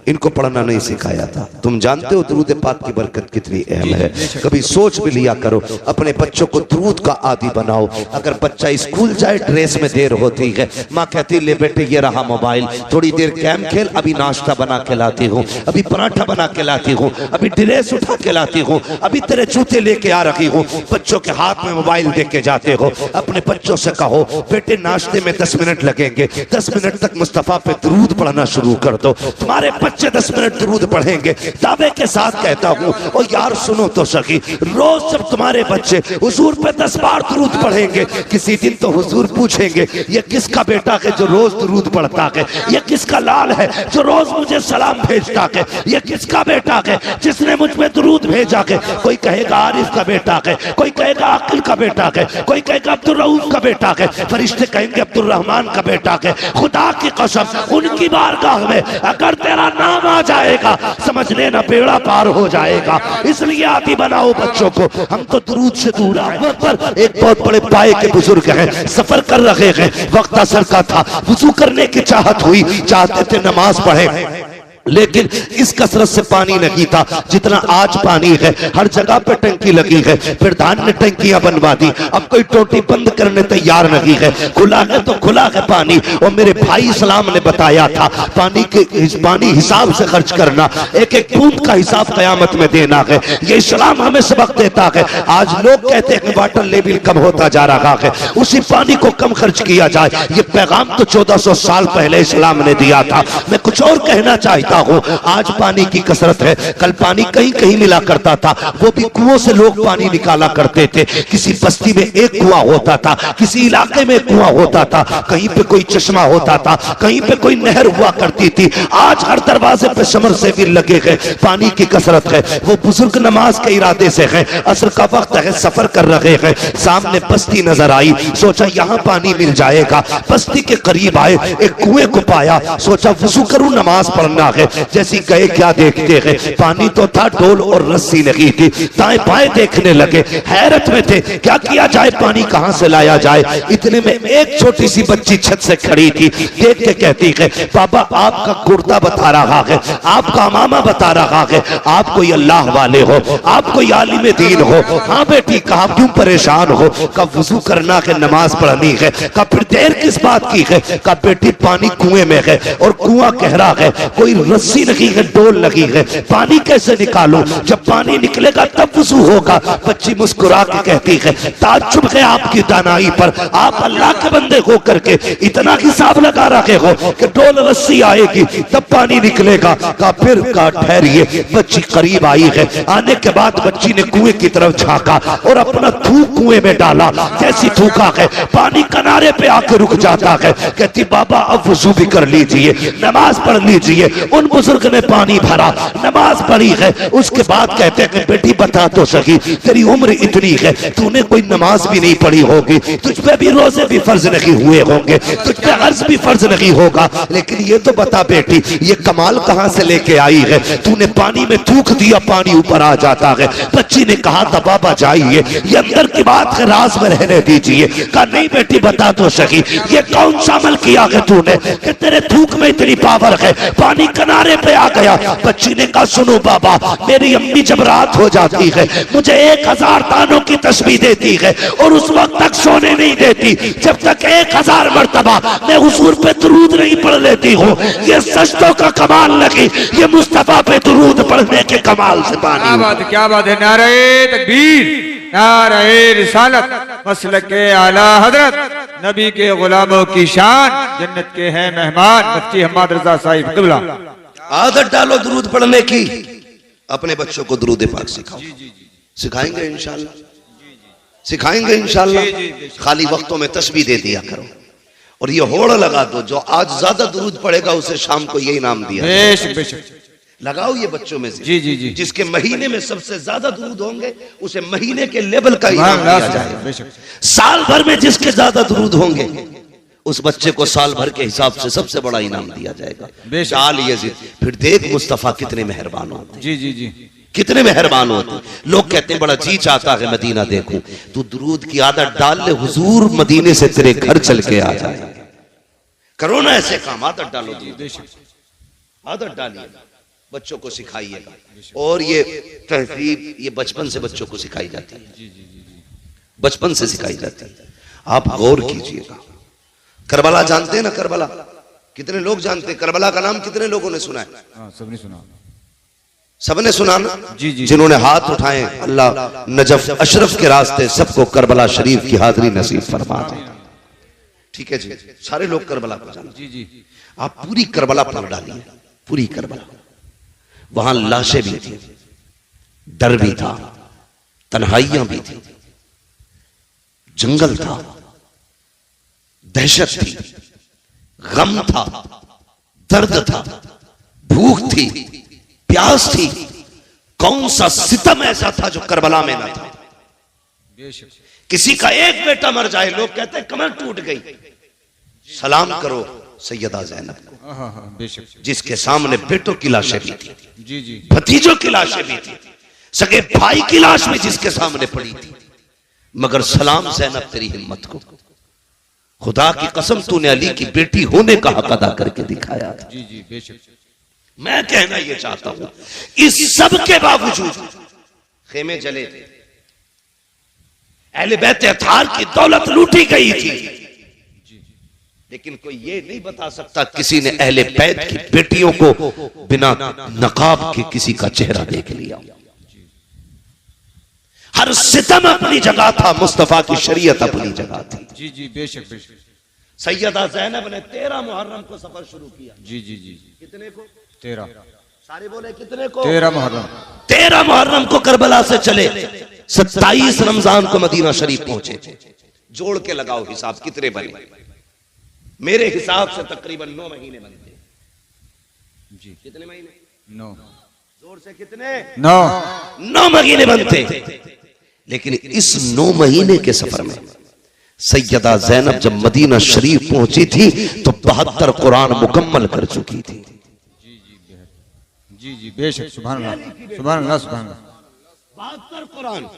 इनको पढ़ना नहीं सिखाया था। तुम जानते हो दुरूद पाक की बरकत कितनी अहम है। कभी सोच भी लिया करो, अपने बच्चों को दुरूद का आदी बनाओ। अगर बच्चा स्कूल जाए, ड्रेस में देर होती है, माँ कहती ले बेटे ये रहा मोबाइल, थोड़ी देर गेम खेल, अभी नाश्ता बना के लाती हूँ, अभी पराठा बना के लाती हूँ, अभी ड्रेस उठा के लाती हूँ, अभी तेरे जूते लेके आ रही हूँ। बच्चों के हाथ में मोबाइल दे के जाते हो। अपने बच्चों से कहो बेटे नाश्ते में 10 मिनट लगेंगे, 10 मिनट तक मुस्तफा पे दुरूद पढ़ना शुरू कर दो। तुम्हारे बच्चे 10 मिनट दुरूद पढ़ेंगे। दावे के साथ कहता हूँ, ओ यार सुनो तो सही, रोज जब तुम्हारे बच्चे हुजूर पे 10 बार दुरूद पढ़ेंगे, किसी दिन तो हुजूर पूछेंगे ये किसका बेटा है जो रोज दुरूद पढ़ता है, ये किसका लाल है जो रोज मुझे सलाम भेजता है, ये किसका बेटा है जिसने मुझ पे दुरूद भेजा है। कोई कहेगा आरिफ का बेटा है, कोई कहेगा अक्ल का बेटा है, कोई कहेगा अब्दुल रऊफ का बेटा है, फरिश्ते कहेंगे अब्दुल रहमान का बेटा है। खुदा की कसम उनकी बारगाह में अगर तेरा नाम आ जाएगा, समझ लेना बेड़ा पार हो जाएगा। इसलिए आदी बनाओ बच्चों को। हम तो दुरूद से दूर आए। पर एक बहुत बड़े पाए के बुजुर्ग हैं, सफर कर रहे हैं, वक्त असर का था, वुजू करने की चाहत हुई, चाहते थे नमाज पढ़े, लेकिन इस कसरत से पानी नहीं था जितना आज पानी है। हर जगह पे टंकी लगी है, प्रधान ने टंकियां बनवा दी, अब कोई टोटी बंद करने तैयार नहीं है। खुला है तो खुला है पानी। और मेरे भाई इस्लाम ने बताया था पानी हिसाब से खर्च करना, एक एक बूंद का हिसाब कयामत में देना है। ये इस्लाम हमें सबक देता है। आज लोग कहते हैं वाटर लेवल कम होता जा रहा है, उसी पानी को कम खर्च किया जाए। ये पैगाम तो 1400 साल पहले इस्लाम ने दिया था। मैं कुछ और कहना चाहता हूं, आज पानी की कसरत है, कल पानी कहीं कहीं मिला करता था, वो भी कुओं से लोग पानी निकाला करते थे। किसी बस्ती में एक कुआं होता था, किसी इलाके में कुआं होता था, कहीं पे कोई चश्मा होता था, कहीं पे कोई नहर हुआ करती थी। आज हर दरवाजे पे समर से भी लगे गए। पानी की कसरत है। वो बुजुर्ग नमाज के इरादे से है, असर का वक्त है, सफर कर रहे हैं, सामने बस्ती नजर आई, सोचा यहाँ पानी मिल जाएगा। बस्ती के करीब आए, एक कुएं को पाया, सोचा वुजू करूं नमाज पढ़ना है। जैसी गए क्या देखते हैं, पानी तो था, डोल और रस्सी लगी थी। दाएं बाएं देखने लगे, हैरत में थे, क्या किया जाए, पानी कहां से लाया जाए। इतने में एक छोटी सी बच्ची छत से खड़ी थी, देख के कहती है बाबा आपका कुर्ता बता रहा है, आपका अमामा बता रहा है, आप कोई अल्लाह वाले हो, आप कोई आलिम दीन हो। हाँ बेटी, कहा क्यों परेशान हो, कब वुजू करना है, नमाज पढ़नी है, कब फिर देर किस बात की है, कब बेटी पानी कुएं में है और कुआं गहरा है, कोई रस्सी लगी है, डोल लगी है, पानी कैसे निकालूं? जब पानी निकलेगा तब वुजू होगा। बच्ची मुस्कुरा के कहती है, ताज्जुब है आपकी दानाई पर, आप अल्लाह के बंदे हो करके इतना हिसाब लगा रखे हो कि डोल रस्सी आएगी तब पानी निकलेगा। का फिर का ठहरिए। बच्ची करीब आई है, आने के बाद बच्ची ने कुएं की तरफ झांका और अपना थूक कुएं में डाला। जैसी थूका है पानी किनारे पे आके रुक जाता है। कहती बाबा अब वुजू भी कर लीजिए, नमाज पढ़ लीजिए। उन बुजुर्ग ने पानी भरा, नमाज पढ़ी है। उसके बाद कहते हैं बेटी बता तो सही, तेरी उम्र इतनी है, तूने कोई नमाज भी नहीं पढ़ी होगी, तुझ पे भी रोजे भी फर्ज नहीं हुए होंगे, तुझ पे हर्ज भी फर्ज नहीं होगा, लेकिन ये तो बता बेटी ये कमाल कहां से लेके आई है? तूने पानी में थूक दिया, पानी ऊपर आ जाता है। बच्ची ने कहा था बाबा जाइए, ये अंदर की बात है, राज में रहने दीजिए। कहा नहीं बेटी बता तो सही, ये कौन सा अमल किया है तूने कि तेरे थूक में इतनी पावर है, पानी किनारे पे आ गया? बच्ची ने कहा सुनो बाबा, मेरी अम्मी जब रात हो जाती है मुझे 1000 दानों की तस्बीह देती है और उस वक्त तक सोने नहीं देती जब तक 1000 मर्तबा मैं हुजूर पे दुरूद नहीं पढ़ लेती हूँ। ये सजदों का कमाल लगी, ये मुस्तफा पे दुरूद पढ़ने के कमाल से पानी। क्या बात है, नारे तकबीर, नारे रिसालत, मसलके आला हजरत, नबी के गुलामों की शान, जन्नत के हैं मेहमान, मुफ्ती हम्माद रजा साहिब क़िबला। आदत डालो दुरूद पढ़ने की, अपने बच्चों को दुरूद पाक सिखाओ। सिखाएंगे इंशाल्लाह, सिखाएंगे इंशाल्लाह। खाली वक्तों में तस्बीह दे दिया करो और ये होड़ लगा दो, जो आज ज्यादा दुरूद पड़ेगा उसे शाम को यही नाम दिया। बेशक बेशक लगाओ ये बच्चों में से। जी जी जी। जिसके महीने में सबसे ज्यादा दुरूद होंगे उसे महीने के लेवल का इनाम दिया जाएगा। साल भर में जिसके ज्यादा दुरूद होंगे उस बच्चे को साल भर के हिसाब से सबसे बड़ा इनाम दिया जाएगा। डाल यजीद, फिर देख मुस्तफा कितने मेहरबान होते। जी जी जी, कितने मेहरबान होते। लोग कहते हैं बड़ा जी चाहता है मदीना देखूं, तू दुरूद की आदत डाल ले, हुजूर मदीने से तेरे घर चल के आ जाए। करो ना ऐसे काम, आदत डालो, आदत डालिए, बच्चों को सिखाइएगा। और ये तहजीब ये बचपन से बच्चों को सिखाई जाती है, बचपन से सिखाई जाती है। आप गौर कीजिएगा। करबला जानते हैं ना? करबला कितने लोग जानते हैं? करबला का नाम कितने लोगों ने सुना है? सबने सुना, सबने सुना ना? जी जी। जिन्होंने हाथ उठाए अल्लाह नजफ अशरफ के रास्ते सबको करबला शरीफ की हाजिरी नसीब फरमा दे। ठीक है जी, सारे लोग करबला को जानते। जी जी। आप पूरी करबला पढ़ डालिए, पूरी करबला। वहां लाशें भी थी, डर भी था, तन्हाइयां भी थी, जंगल था, दहशत थी, गम था, दर्द था, भूख थी, प्यास थी। कौन सा सितम ऐसा था जो करबला में ना था? किसी का एक बेटा मर जाए लोग कहते हैं कमर टूट गई। सलाम करो सैयदा ज़ैनब को, जिसके सामने बेटों की लाशें भी थी, जी जी, भतीजों की लाशें भी थी, सगे भाई की लाश भी जिसके सामने पड़ी थी। मगर सलाम ज़ैनब तेरी हिम्मत को, खुदा की कसम तूने अली की बेटी होने का हक अदा करके दिखाया। जी जी बेशक। मैं कहना यह चाहता हूं, इस सब के बावजूद खेमे जले थे, अहले बैत अतार की दौलत लूटी गई थी, लेकिन कोई ये नहीं बता सकता किसी ने अहले बैत की बेटियों को बिना नकाब के किसी का चेहरा देख लिया। हर सितम अपनी जगह था, मुस्तफा की शरीयत अपनी जगह थी। जी जी बेशक बेशक। सैयदा ज़ैनब ने 13 मुहर्रम को सफर शुरू किया। जी जी जी। कितने को? 13। सारे बोले कितने को? 13 मुहर्रम। 13 मुहर्रम को करबला से चले, 27 रमजान को मदीना शरीफ पहुंचे। जोड़ के लगाओ हिसाब कितने बने? मेरे हिसाब से तकरीबन 9 महीने बनते। जी कितने महीने? 9। जोर से कितने? 9 महीने बनते। लेकिन इस 9 महीने के सफर में सैयदा ज़ैनब जब मदीना शरीफ पहुंची थी तो 72 कुरान मुकम्मल कर चुकी थी। जी जी बेशक। सुभान अल्लाह, सुभान अल्लाह, सुभान अल्लाह। 72 कुरान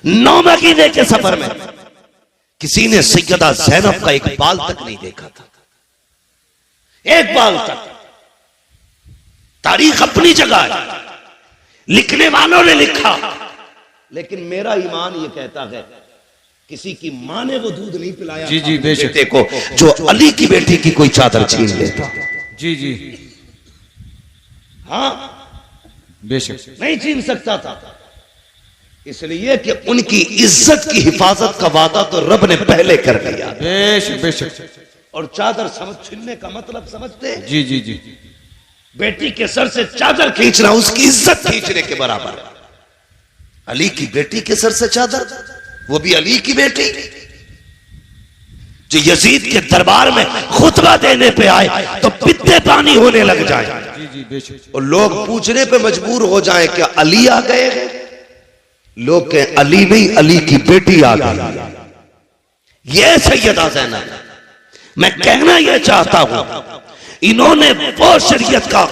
9 महीने के सफर में किसी ने सैयदा ज़ैनब का एक बाल तक नहीं देखा था, एक बाल तक। तारीख अपनी जगह है, लिखने वालों ने लिखा, लेकिन मेरा ईमान ये कहता है किसी की मां ने वो दूध नहीं पिलाया। जी जी बेशक। बेटे को जो अली की बेटी की कोई चादर छीन लेता। जी जी। हाँ, बेशक नहीं छीन सकता था, इसलिए कि उनकी इज्जत की हिफाजत का वादा तो रब ने पहले कर दिया। बेशक बेशक। और चादर समझ छीनने का मतलब समझते हैं? जी जी जी। बेटी के सर से चादर खींचना उसकी इज्जत खींचने के बराबर। अली की बेटी के सर से चादर, वो भी अली की बेटी जो यजीद के दरबार में खुतबा देने पे आए तो पित्ते पानी होने लग जाए। जी जी बेशक। और लोग पूछने पे मजबूर हो जाए क्या अली आ गए? लोग कहें अली नहीं, अली की बेटी आ गई। ये सैयदा ज़ैनब। मैं कहना यह चाहता हूं, इन्होंने वो शरीयत का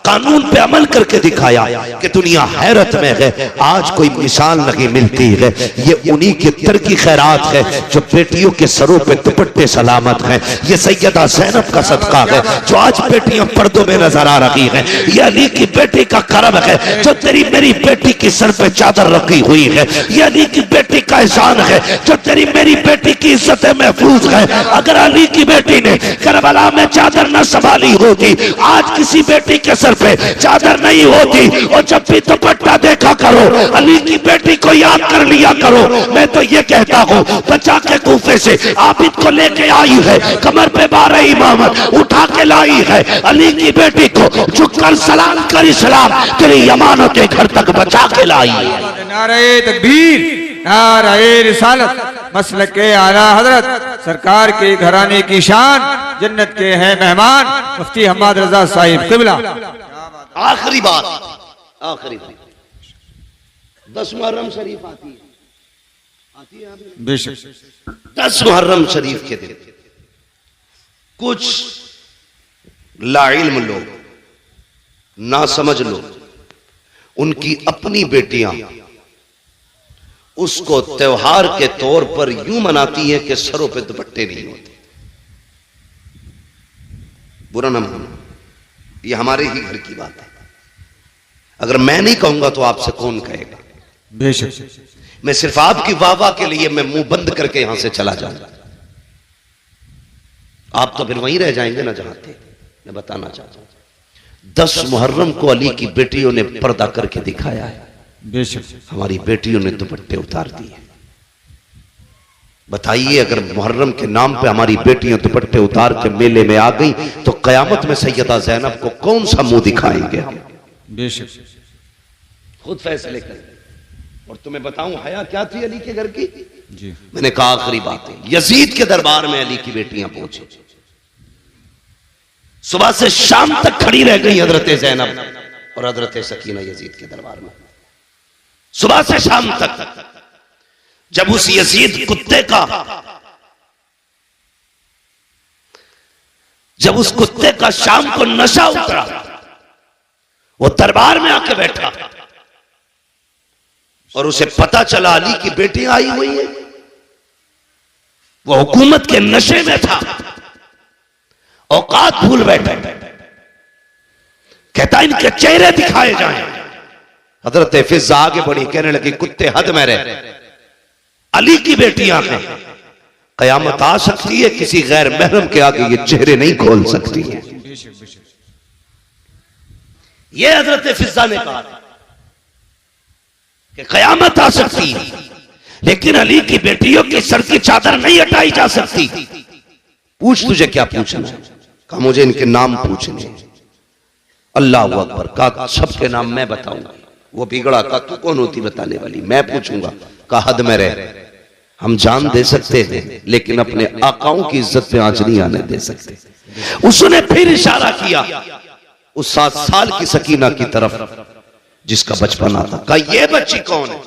कानून पे अमल करके दिखाया कि दुनिया हैरत में है। आज कोई मिसाल नहीं मिलती है। ये उन्हीं के तरकी खैरात है जो बेटियों के सरों पे दुपट्टे सलामत हैं। ये सैयदा ज़ैनब का सदका है जो आज बेटियां पर्दों में नजर आ रही हैं। ये अली की बेटी का करम है जो तेरी मेरी बेटी की सर पे चादर रखी हुई है। ये अली की बेटी का एहसान है जो तेरी मेरी बेटी की इज्जत महफूज है। अगर अली की बेटी ने करबला में चादर न संभाली होती, आज किसी बेटी के सर पे चादर नहीं होती। और जब भी दुपट्टा देखा करो, अली की बेटी को याद कर लिया करो। मैं तो ये कहता हूँ, बचा के कूफे से आबिद को लेके आई है, कमर पे 12 इमामत उठा के लाई है। अली की बेटी को झुककर सलाम कर इस्लाम तेरी अमानत के घर तक बचा के लाई है। नारे तकबीर, नारे रिसालत, मसलके आला हजरत सरकार के घराने की शान, जन्नत के हैं मेहमान मुफ्ती हम्माद रजा साहिब किबला। आखिरी बात, आखिरी बात, 10 मुहर्रम शरीफ आती है बेशक। 10 मुहर्रम शरीफ के दिन कुछ लाइल्म लोग, ना समझ लोग, उनकी अपनी बेटियां उसको त्योहार के तौर पर यूं मनाती हैं कि सरों पे दुपट्टे नहीं होते। बुरा ना मानो, ये हमारे ही घर की बात है। अगर मैं नहीं कहूंगा तो आपसे कौन कहेगा? बेशक। मैं सिर्फ आपकी वाह के लिए मैं मुंह बंद करके यहां से चला जाऊंगा। आप तो फिर वहीं रह जाएंगे ना जहां थे। मैं बताना चाहता हूं, 10 मुहर्रम को अली की बेटियों ने पर्दा करके दिखाया है। बेशक। हमारी बेटियों ने दुपट्टे उतार दिए। बताइए, अगर मुहर्रम के नाम पे हमारी बेटियां दुपट्टे उतार के मेले में आ गई तो कयामत में सैयदा ज़ैनब को कौन सा मुंह दिखाएंगे हम? बेशक। खुद फैसले करें। और तुम्हें बताऊं हया क्या थी अली के घर की? जी। मैंने कहा आखिरी बात है, यजीद के दरबार में अली की बेटियां पहुंची, सुबह से शाम तक खड़ी रह गई हजरत ज़ैनब और हजरत सकीना यजीद के दरबार में, सुबह से शाम तक। जब उस यजीद कुत्ते का, जब उस कुत्ते का शाम को नशा उतरा, वो दरबार में आके बैठा और उसे पता चला अली की बेटी आई हुई है। वो हुकूमत के नशे में था, औकात भूल बैठा। कहता इनके चेहरे दिखाए जाएं। हजरत फिजा आगे बढ़ी, कहने लगी कुत्ते हद में रहे, अली की बेटियां हैं, कयामत आ सकती है, किसी गैर महरम के आगे ये चेहरे नहीं खोल सकती है। ये हजरत फिजा ने कहा कि कयामत आ सकती है, लेकिन अली की बेटियों की सर की चादर नहीं हटाई जा सकती। पूछ, तुझे क्या पूछना? कहा मुझे इनके नाम पूछने। अल्लाह अकबर। कहा सबके नाम मैं बताऊंगा। वो बिगड़ा, कहा तू कौन होती बताने वाली? मैं पूछूंगा। कहा हद में रह, हम जान दे सकते हैं लेकिन अपने आकाओं की इज्जत पे आंच नहीं आने दे सकते। उसने फिर इशारा किया उस 7 साल की सकीना की तरफ जिसका बचपन आता। कहा ये बच्ची कौन है?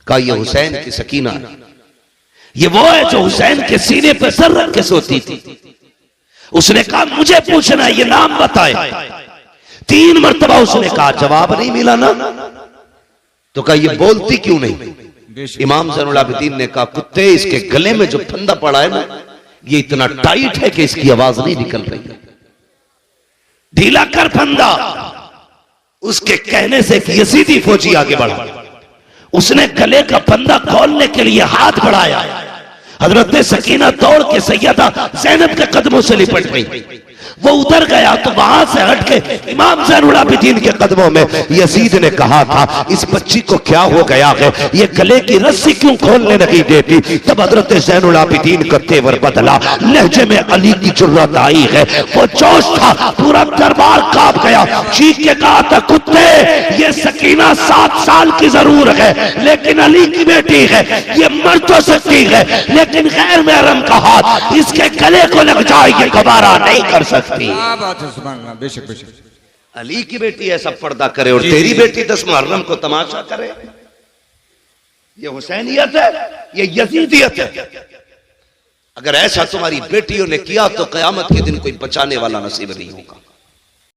कहा ये हुसैन की सकीना है। ये वो है जो हुसैन के सीने पर सर रख के सोती थी। उसने कहा मुझे पूछना है, ये नाम बताए। 3 मरतबा उसने कहा, जवाब नहीं मिला ना। तो कहा ये बोलती क्यों नहीं? इमाम ज़ैनुल आबिदीन ने कहा कुत्ते, इसके गले में जो फंदा पड़ा है ना, ये इतना टाइट है कि इसकी आवाज नहीं निकल रही। ढीला कर फंदा। उसके कहने से एक यजीदी फौजी आगे बढ़ा, उसने गले का फंदा खोलने के लिए हाथ बढ़ाया। हजरत सकीना दौड़ के सैयदा ज़ैनब के कदमों से लिपट गई। वो उधर गया तो वहां से हटके इमाम ज़ैनुल आबिदीन के कदमों में यजीद ने कहा था, इस बच्ची को क्या हो गया है, ये गले की रस्सी क्यों खोलने नहीं देती। तब हजरत ज़ैनुल आबिदीन का तेवर बदला, लहजे में अली की जुर्रत आई है, वो जोश था, पूरा दरबार कांप गया। चीख के कहा था, कुत्ते, ये सकीना 7 साल की जरूर है लेकिन अली की बेटी है, ये मर तो सकती है लेकिन गैर महरम का हाथ इसके गले को लग जाए, ये गवारा नहीं कर सकती। क्या बात है, सुभान अल्लाह, बेशक बेशक। अली की बेटी ऐसा पर्दा करे और तेरी बेटी 10 मुहर्रम को तमाशा करे, ये हुसैनियत है, ये यजीदियत है। अगर ऐसा तुम्हारी बेटियों ने किया तो कयामत के दिन कोई बचाने वाला नसीब नहीं होगा।